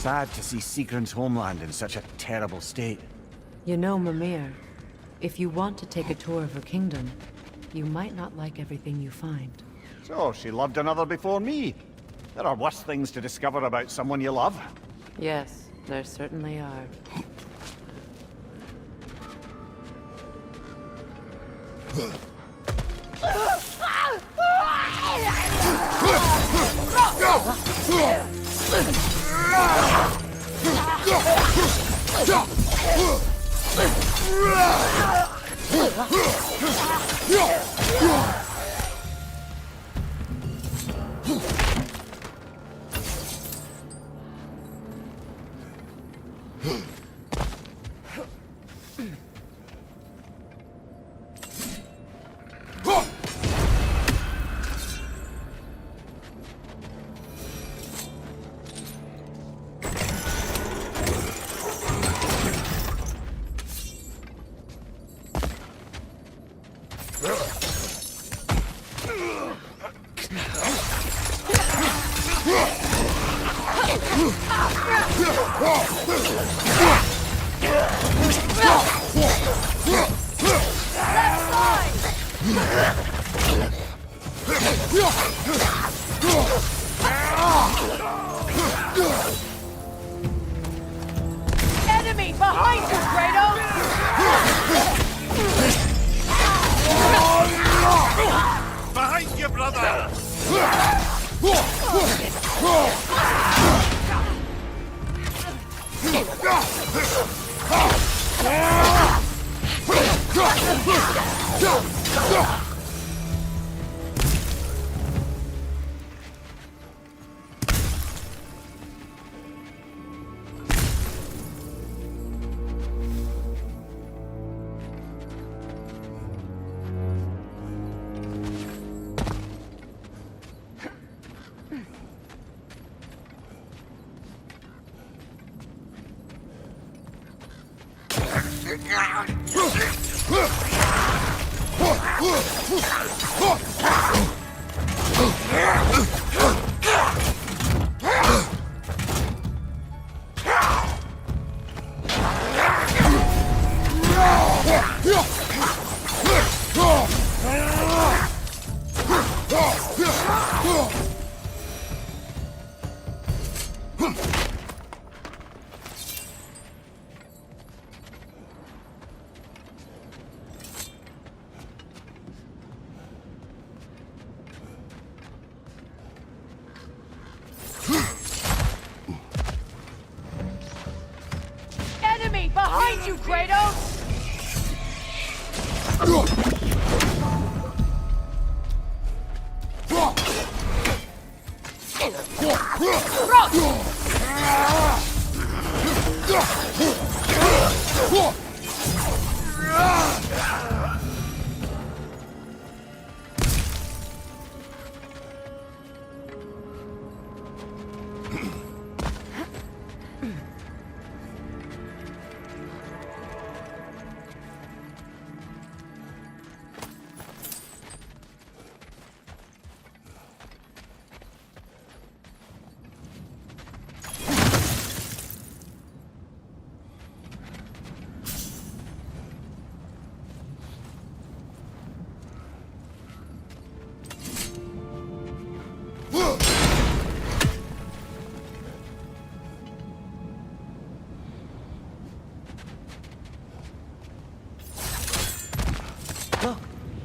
Speaker 7: Sad to see Sigrun's homeland in such a terrible state.
Speaker 2: You know, Mimir, if you want to take a tour of her kingdom, you might not like everything you find.
Speaker 7: So, she loved another before me. There are worse things to discover about someone you love.
Speaker 2: Yes, there certainly are.
Speaker 10: Enemy behind you, Kratos!
Speaker 7: Behind you, brother!
Speaker 10: Enemy behind you, Kratos!
Speaker 2: Look,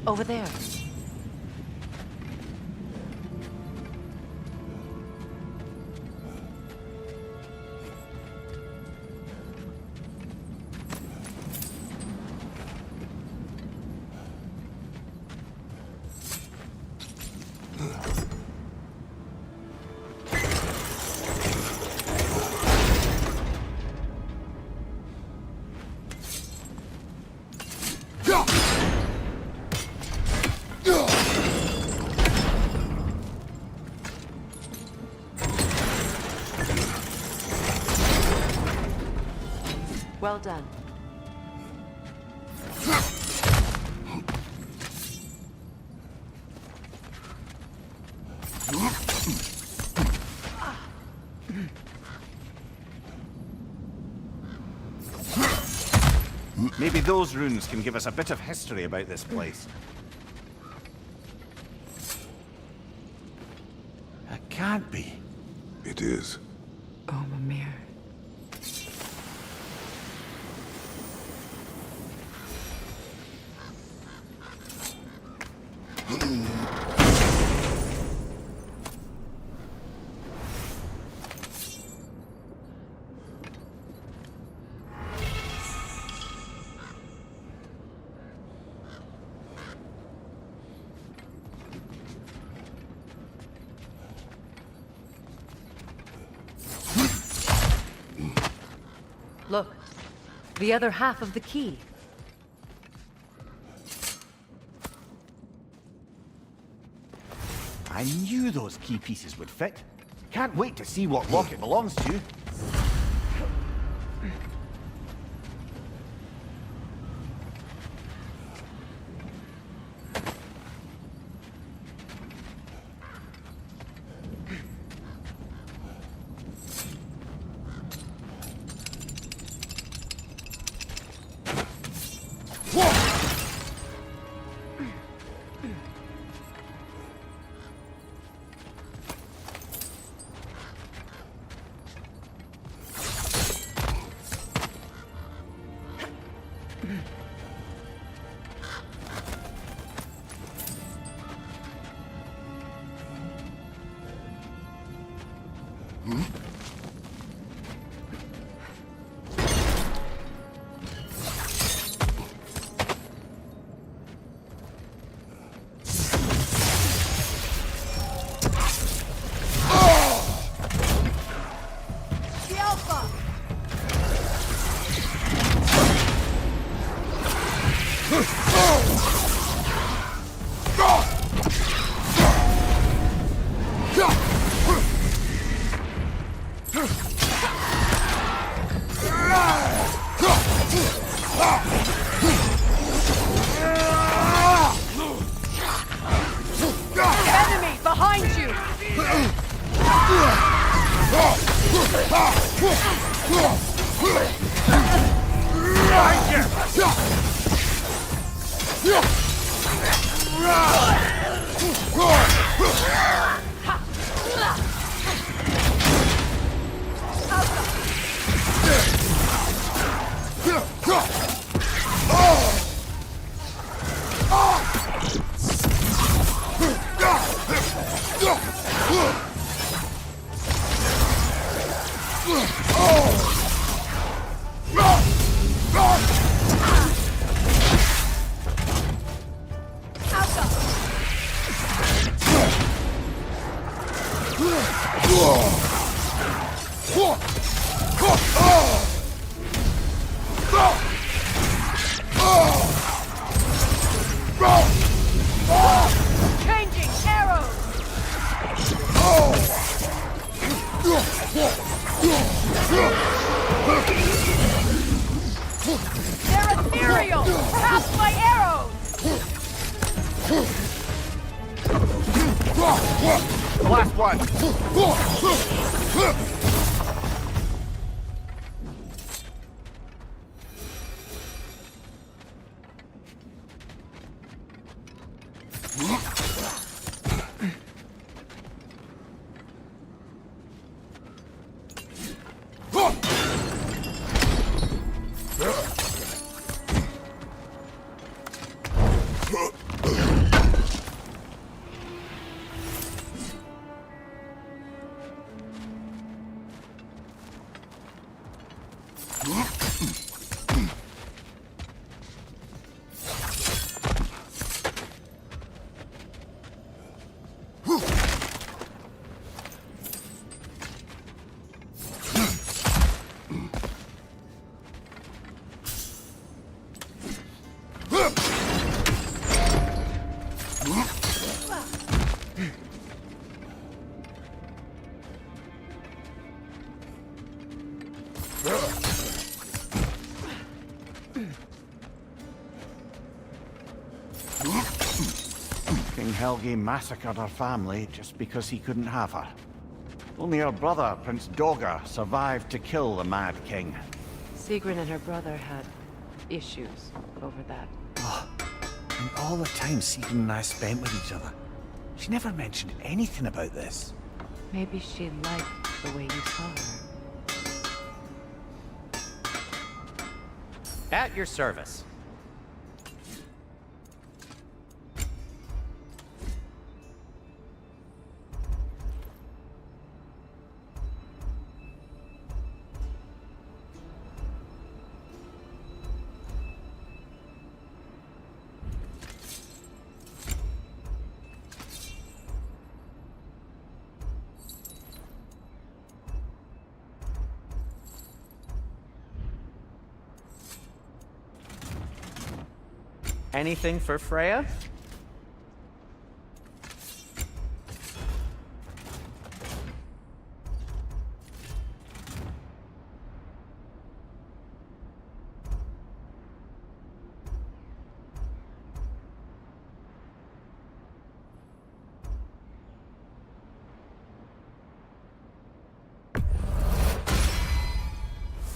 Speaker 2: over there. Well done.
Speaker 7: Maybe those runes can give us a bit of history about this place. It can't be.
Speaker 3: It is.
Speaker 2: Oh, Mimir. Look, the other half of the key.
Speaker 7: I knew those key pieces would fit. Can't wait to see what lock it belongs to.
Speaker 10: Enemy behind you! Changing arrows! They're ethereal! Perhaps my arrows!
Speaker 7: Last one! King Helge massacred her family just because he couldn't have her. Only her brother, Prince Dogger, survived to kill the Mad King.
Speaker 2: Sigrun and her brother had issues over that.
Speaker 7: And all the time Sigrun and I spent with each other, she never mentioned anything about this.
Speaker 2: Maybe she liked the way you saw her.
Speaker 4: At your service. Anything for Freya?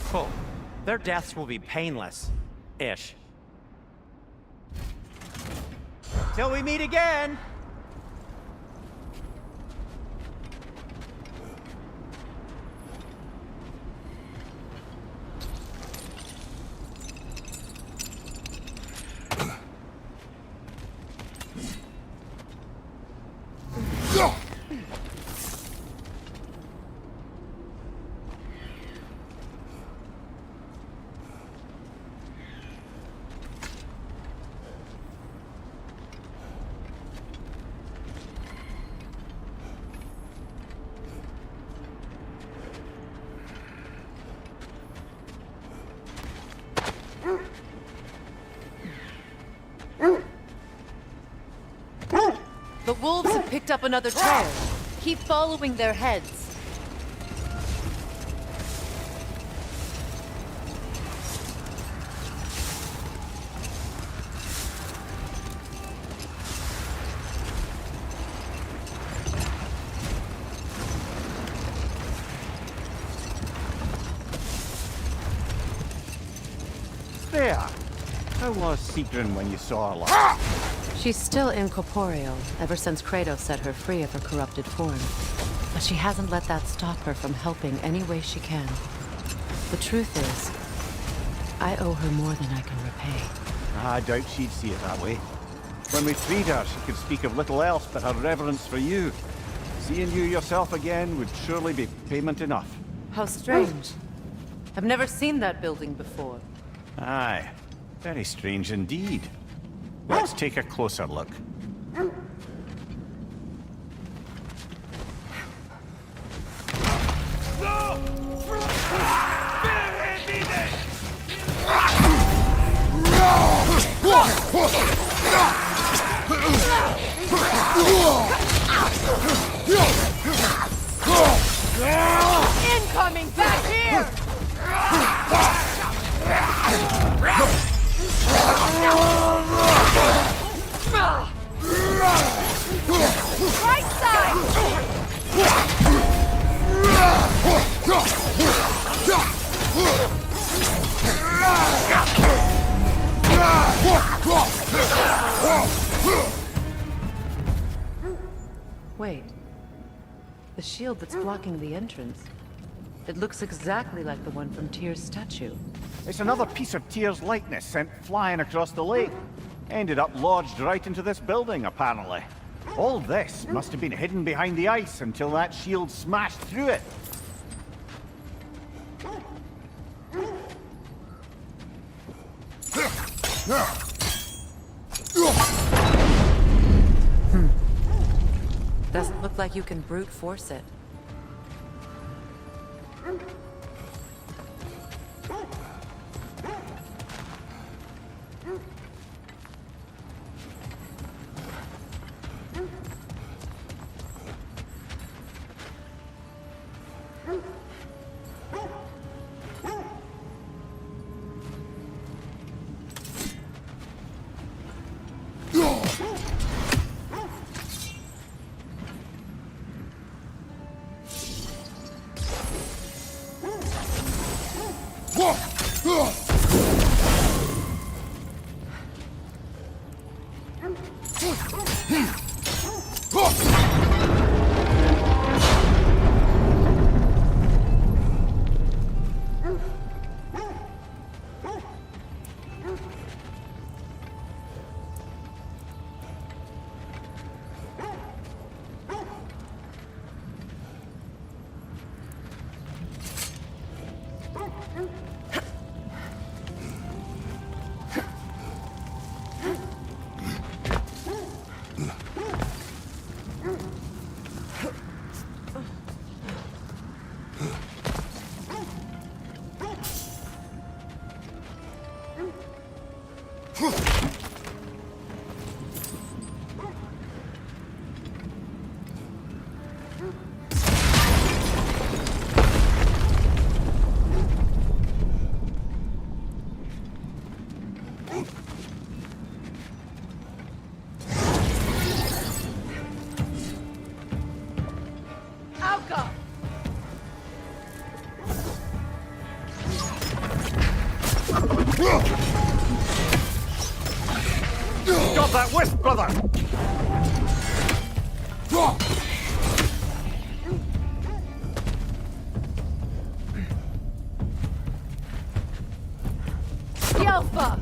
Speaker 4: Cool. Their deaths will be painless-ish. Till we meet again!
Speaker 2: The wolves have picked up another trail. Keep following their heads.
Speaker 7: There! How was Sigrun when you saw her last?
Speaker 2: She's still incorporeal, ever since Kratos set her free of her corrupted form. But she hasn't let that stop her from helping any way she can. The truth is, I owe her more than I can repay.
Speaker 7: I doubt she'd see it that way. When we freed her, she could speak of little else but her reverence for you. Seeing you yourself again would surely be payment enough.
Speaker 2: How strange. I've never seen that building before.
Speaker 7: Aye, very strange indeed. Let's take a closer look.
Speaker 10: Incoming back here! Right side!
Speaker 2: Wait. The shield that's blocking the entrance. It looks exactly like the one from Tyr's statue.
Speaker 7: It's another piece of Tyr's likeness sent flying across the lake. Ended up lodged right into this building, apparently. All this must have been hidden behind the ice until that shield smashed through it.
Speaker 2: Doesn't look like you can brute force it.
Speaker 7: Got that wisp, brother!
Speaker 10: Yelfa!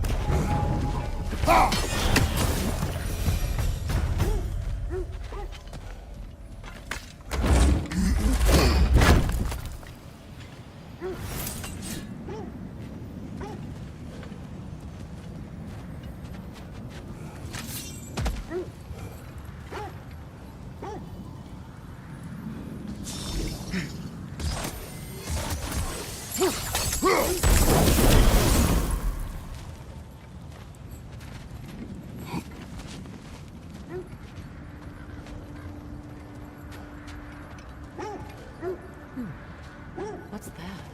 Speaker 2: What's that?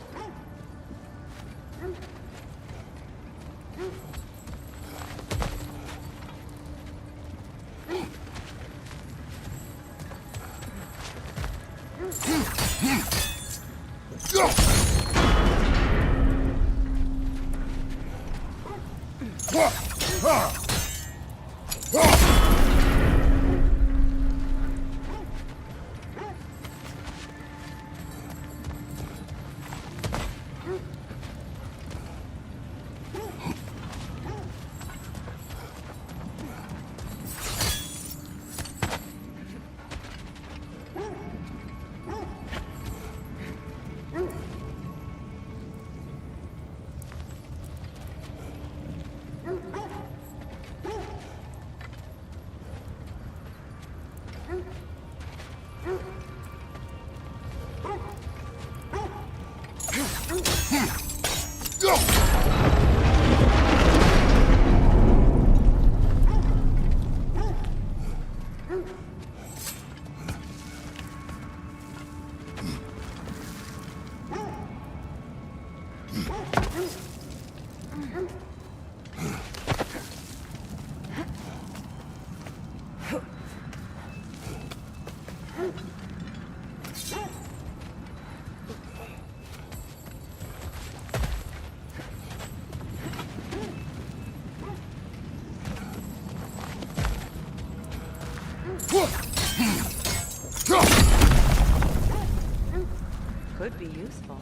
Speaker 2: Could be useful.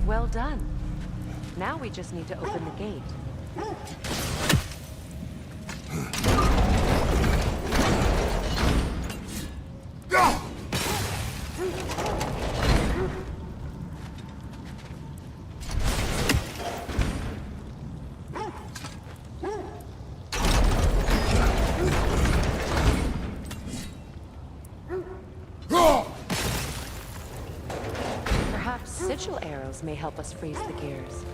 Speaker 2: Well done. Now we just need to open the gate. Perhaps sigil arrows may help us freeze the gears.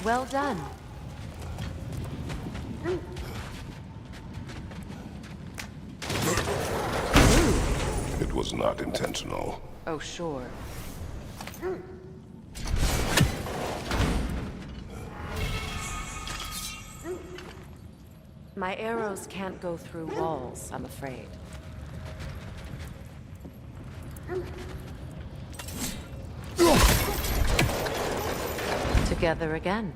Speaker 2: Well done.
Speaker 3: It was not intentional.
Speaker 2: Oh, sure. My arrows can't go through walls, I'm afraid. Together again.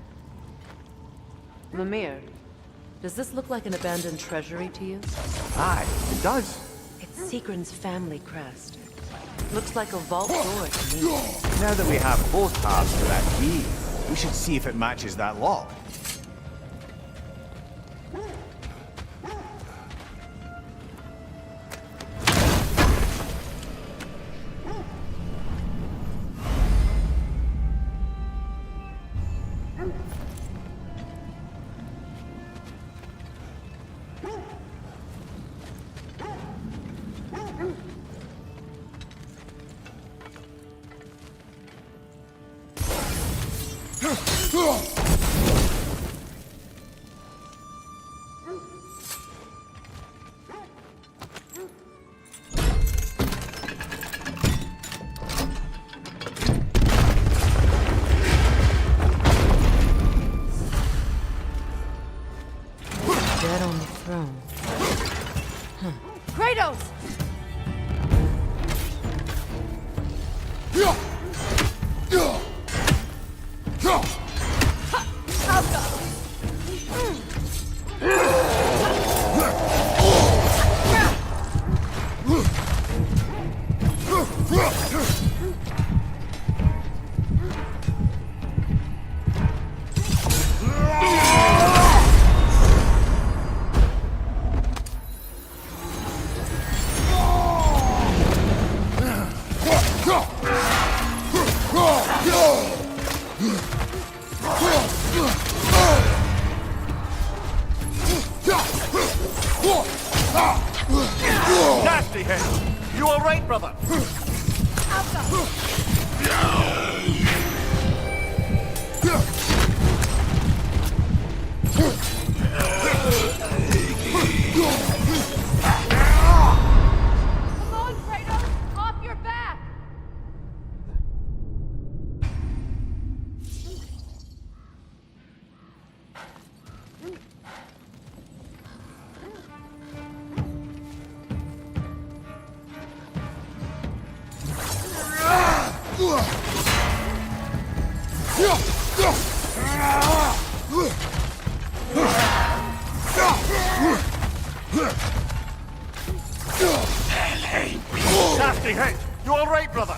Speaker 2: Mimir, does this look like an abandoned treasury to you?
Speaker 9: Aye, it does.
Speaker 2: It's Seegren's family crest. Looks like a vault door to me.
Speaker 7: Now that we have both halves to that key, we should see if it matches that lock.
Speaker 2: Dead on the throne.
Speaker 10: Kratos!
Speaker 7: Nasty hit! You alright, brother?
Speaker 10: Come on, Kratos! Off your back!
Speaker 7: Nasty hit! You alright, brother?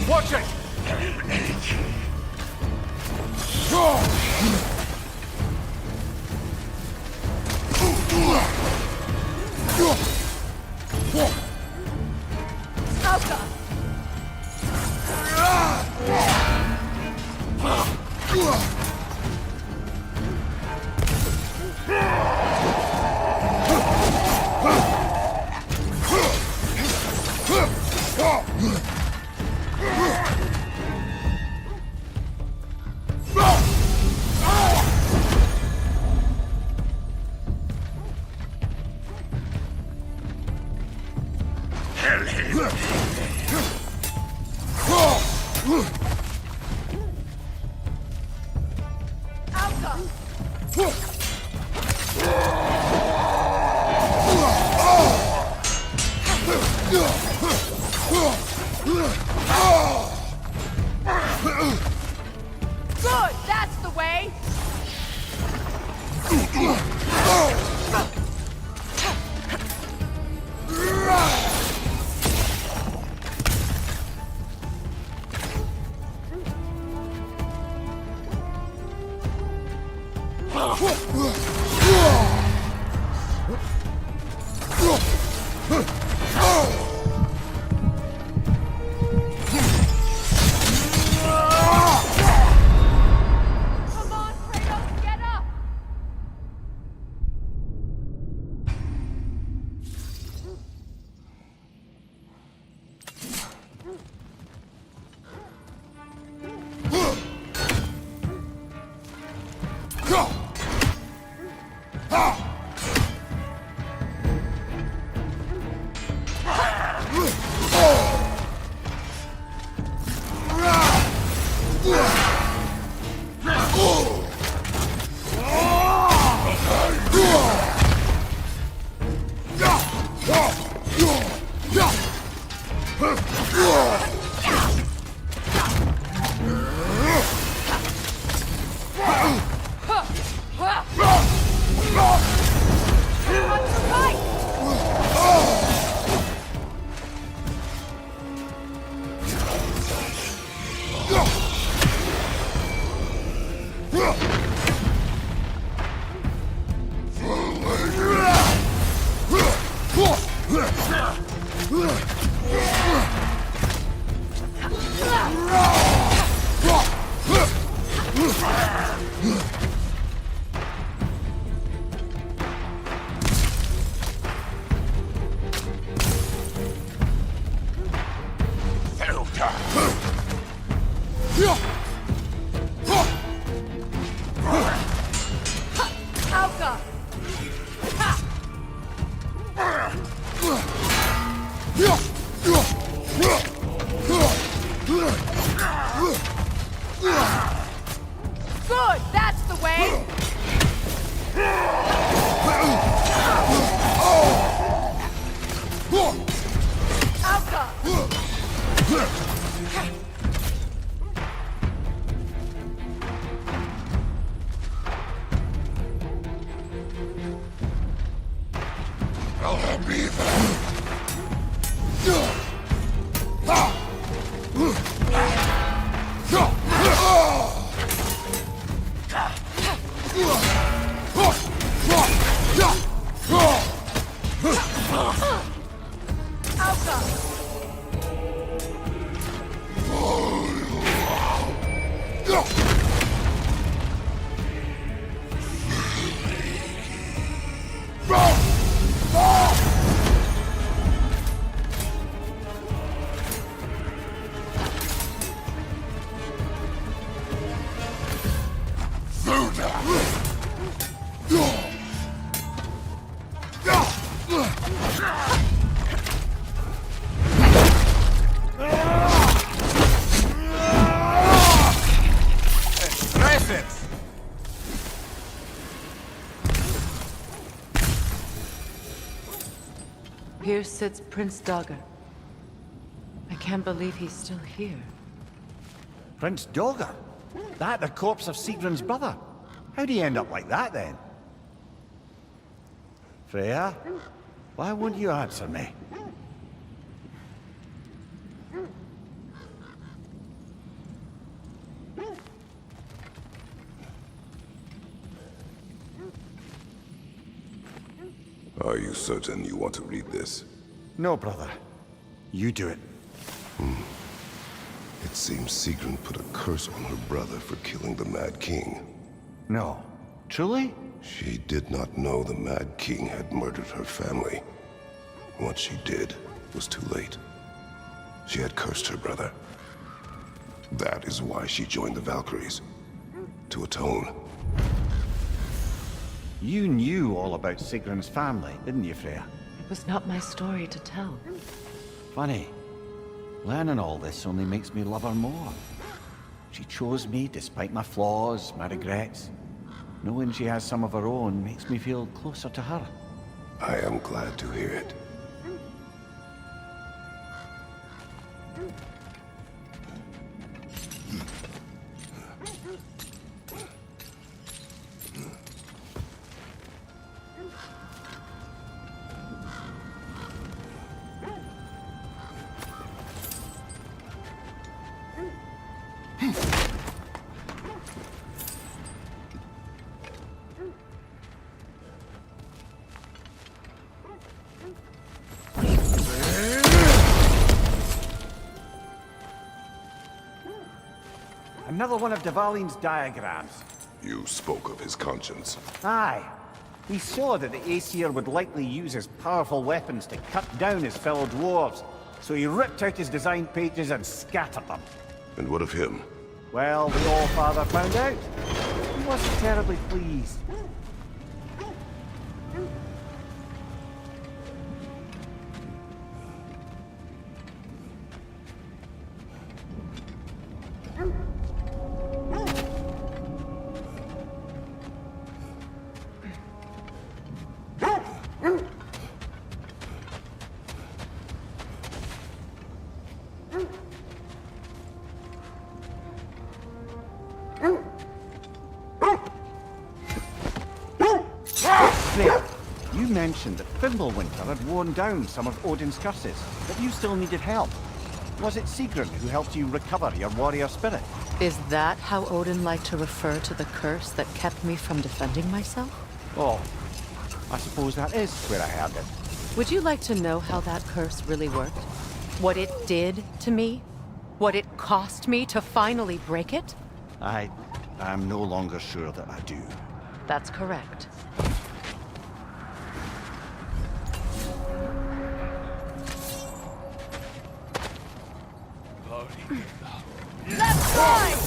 Speaker 7: Watch it!
Speaker 10: Good, that's the way! Come on, Kratos, get up! Alka! Good, that's the way! Alka!
Speaker 3: I'll be there.
Speaker 2: Here sits Prince Dagger. I can't believe he's still here.
Speaker 7: Prince Dagger? That the corpse of Sigrun's brother? How'd he end up like that, then? Freya? Why won't you answer me?
Speaker 3: Are you certain you want to read this?
Speaker 7: No, brother. You do it.
Speaker 3: It seems Sigrun put a curse on her brother for killing the Mad King.
Speaker 7: No. Truly?
Speaker 3: She did not know the Mad King had murdered her family. What she did was too late. She had cursed her brother. That is why she joined the Valkyries. To atone.
Speaker 7: You knew all about Sigrun's family, didn't you, Freya?
Speaker 2: It was not my story to tell.
Speaker 7: Funny. Learning all this only makes me love her more. She chose me despite my flaws, my regrets. Knowing she has some of her own makes me feel closer to her.
Speaker 3: I am glad to hear it.
Speaker 7: Another one of Dvalin's diagrams.
Speaker 3: You spoke of his conscience.
Speaker 7: Aye. He saw that the Aesir would likely use his powerful weapons to cut down his fellow dwarves, so he ripped out his design pages and scattered them.
Speaker 3: And what of him?
Speaker 7: Well, the Allfather found out. He wasn't terribly pleased. There. You mentioned that Fimbulwinter had worn down some of Odin's curses, but you still needed help. Was it Sigrun who helped you recover your warrior spirit?
Speaker 2: Is that how Odin liked to refer to the curse that kept me from defending myself?
Speaker 7: Oh, I suppose that is where I heard it.
Speaker 2: Would you like to know how that curse really worked? What it did to me? What it cost me to finally break it?
Speaker 7: I'm no longer sure that I do.
Speaker 2: That's correct.
Speaker 10: Left side!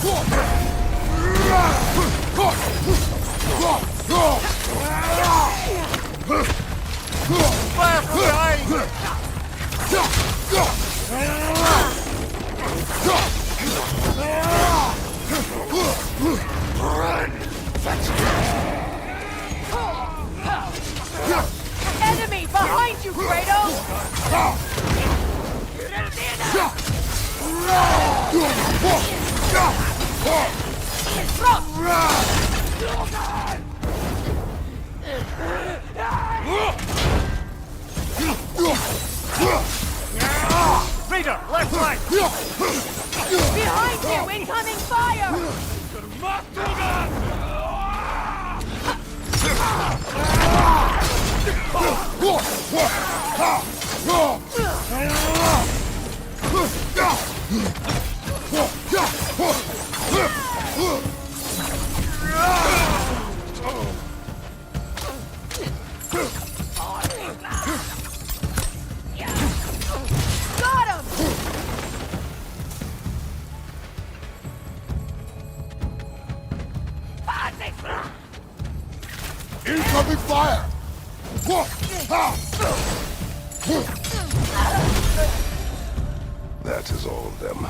Speaker 9: Fire from behind!
Speaker 10: Enemy behind you, Kratos!
Speaker 9: Raider, left side!
Speaker 10: Behind you! Incoming fire! Got him!
Speaker 3: Incoming fire! That is all of them.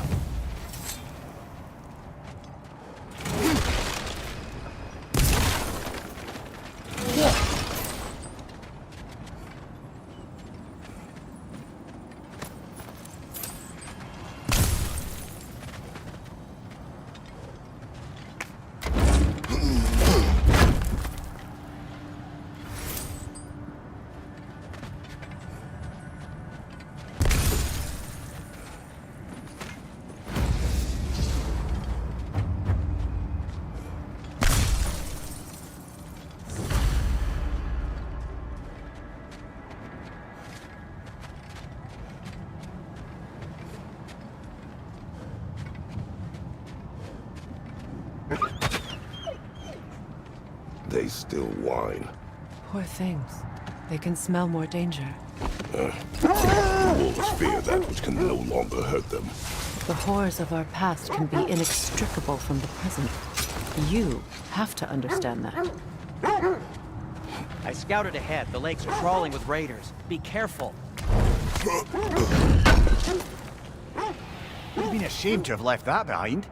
Speaker 3: They still whine.
Speaker 2: Poor things. They can smell more danger.
Speaker 3: Wolves fear that which can no longer hurt them.
Speaker 2: The horrors of our past can be inextricable from the present. You have to understand that.
Speaker 4: I scouted ahead. The lake's crawling with raiders. Be careful.
Speaker 7: Been a shame to have left that behind.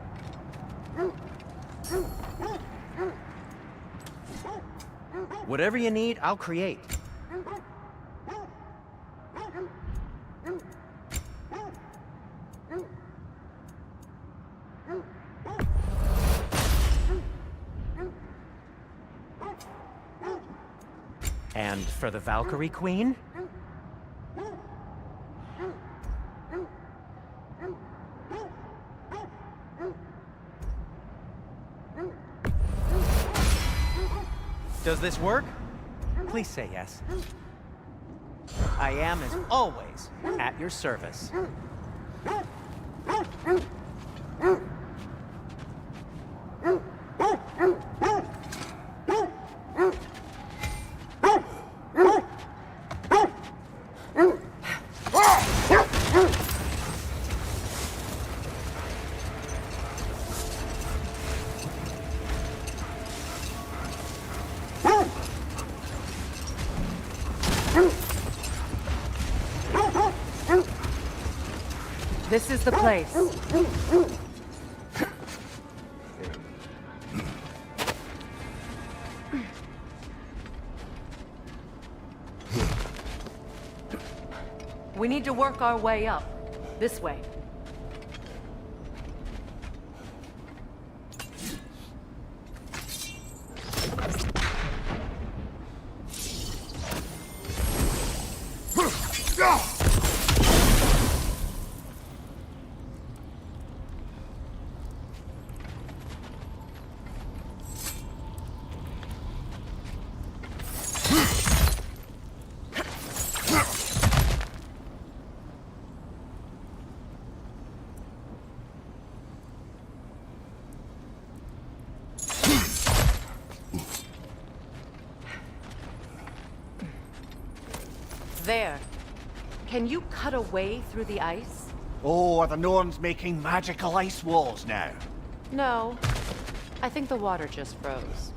Speaker 4: Whatever you need, I'll create. And for the Valkyrie Queen? Does this work? Please say yes. I am, as always, at your service.
Speaker 2: This is the place. We need to work our way up. This way. There. Can you cut a way through the ice?
Speaker 7: Oh, are the Norns making magical ice walls now?
Speaker 2: No. I think the water just froze.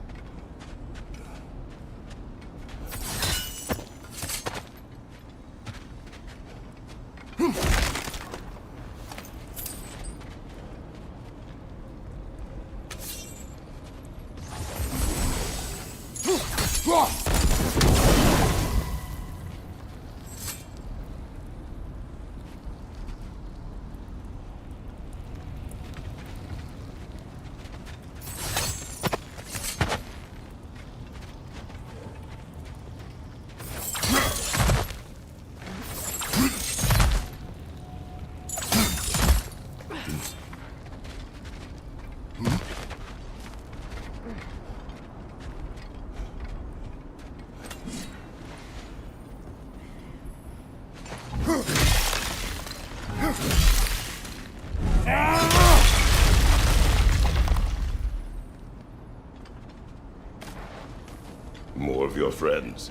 Speaker 3: More of your friends.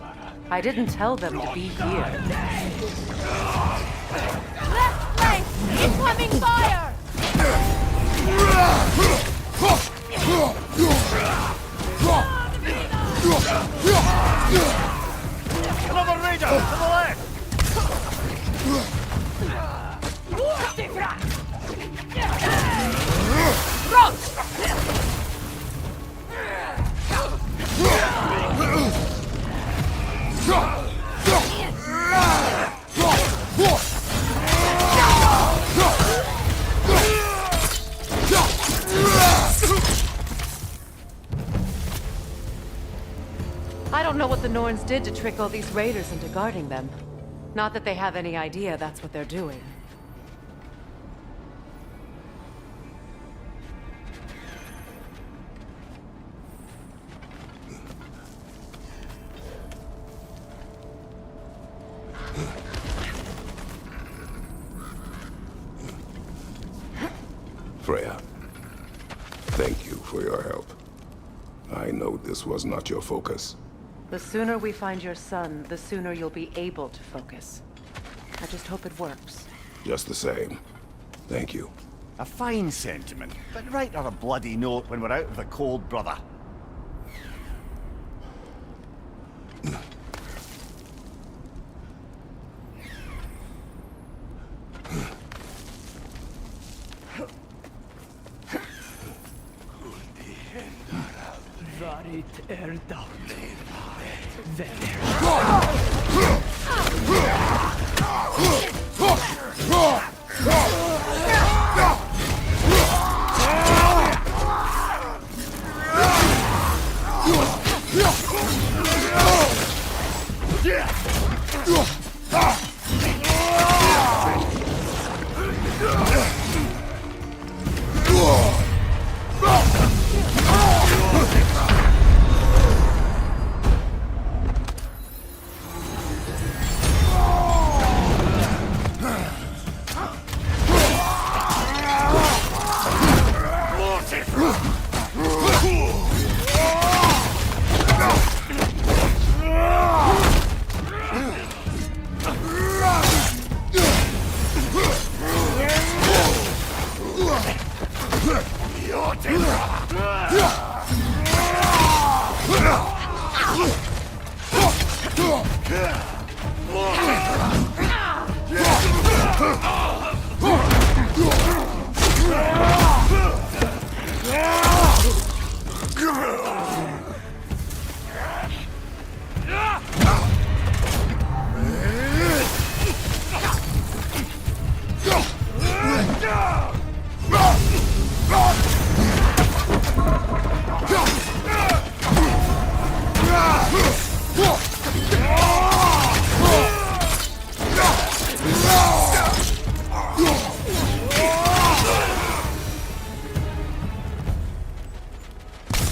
Speaker 2: I didn't tell them to be here.
Speaker 10: Left flank! Incoming fire!
Speaker 7: Another raider! To the left!
Speaker 2: I don't know what the Norns did to trick all these raiders into guarding them. Not that they have any idea that's what they're doing.
Speaker 3: Freya, thank you for your help. I know this was not your focus.
Speaker 2: The sooner we find your son, the sooner you'll be able to focus. I just hope it works.
Speaker 3: Just the same. Thank you.
Speaker 7: A fine sentiment, but write her a bloody note when we're out of the cold, brother.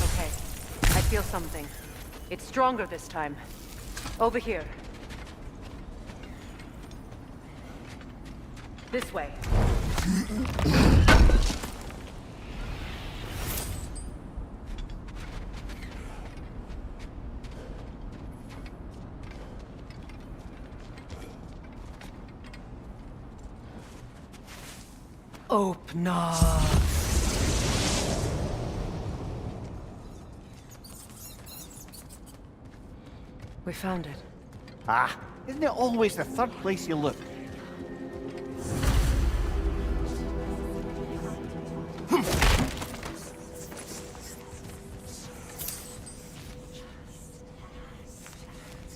Speaker 2: Okay, I feel something. It's stronger this time. Over here. This way. Open up. We found it.
Speaker 7: Ah, isn't it always the third place you look?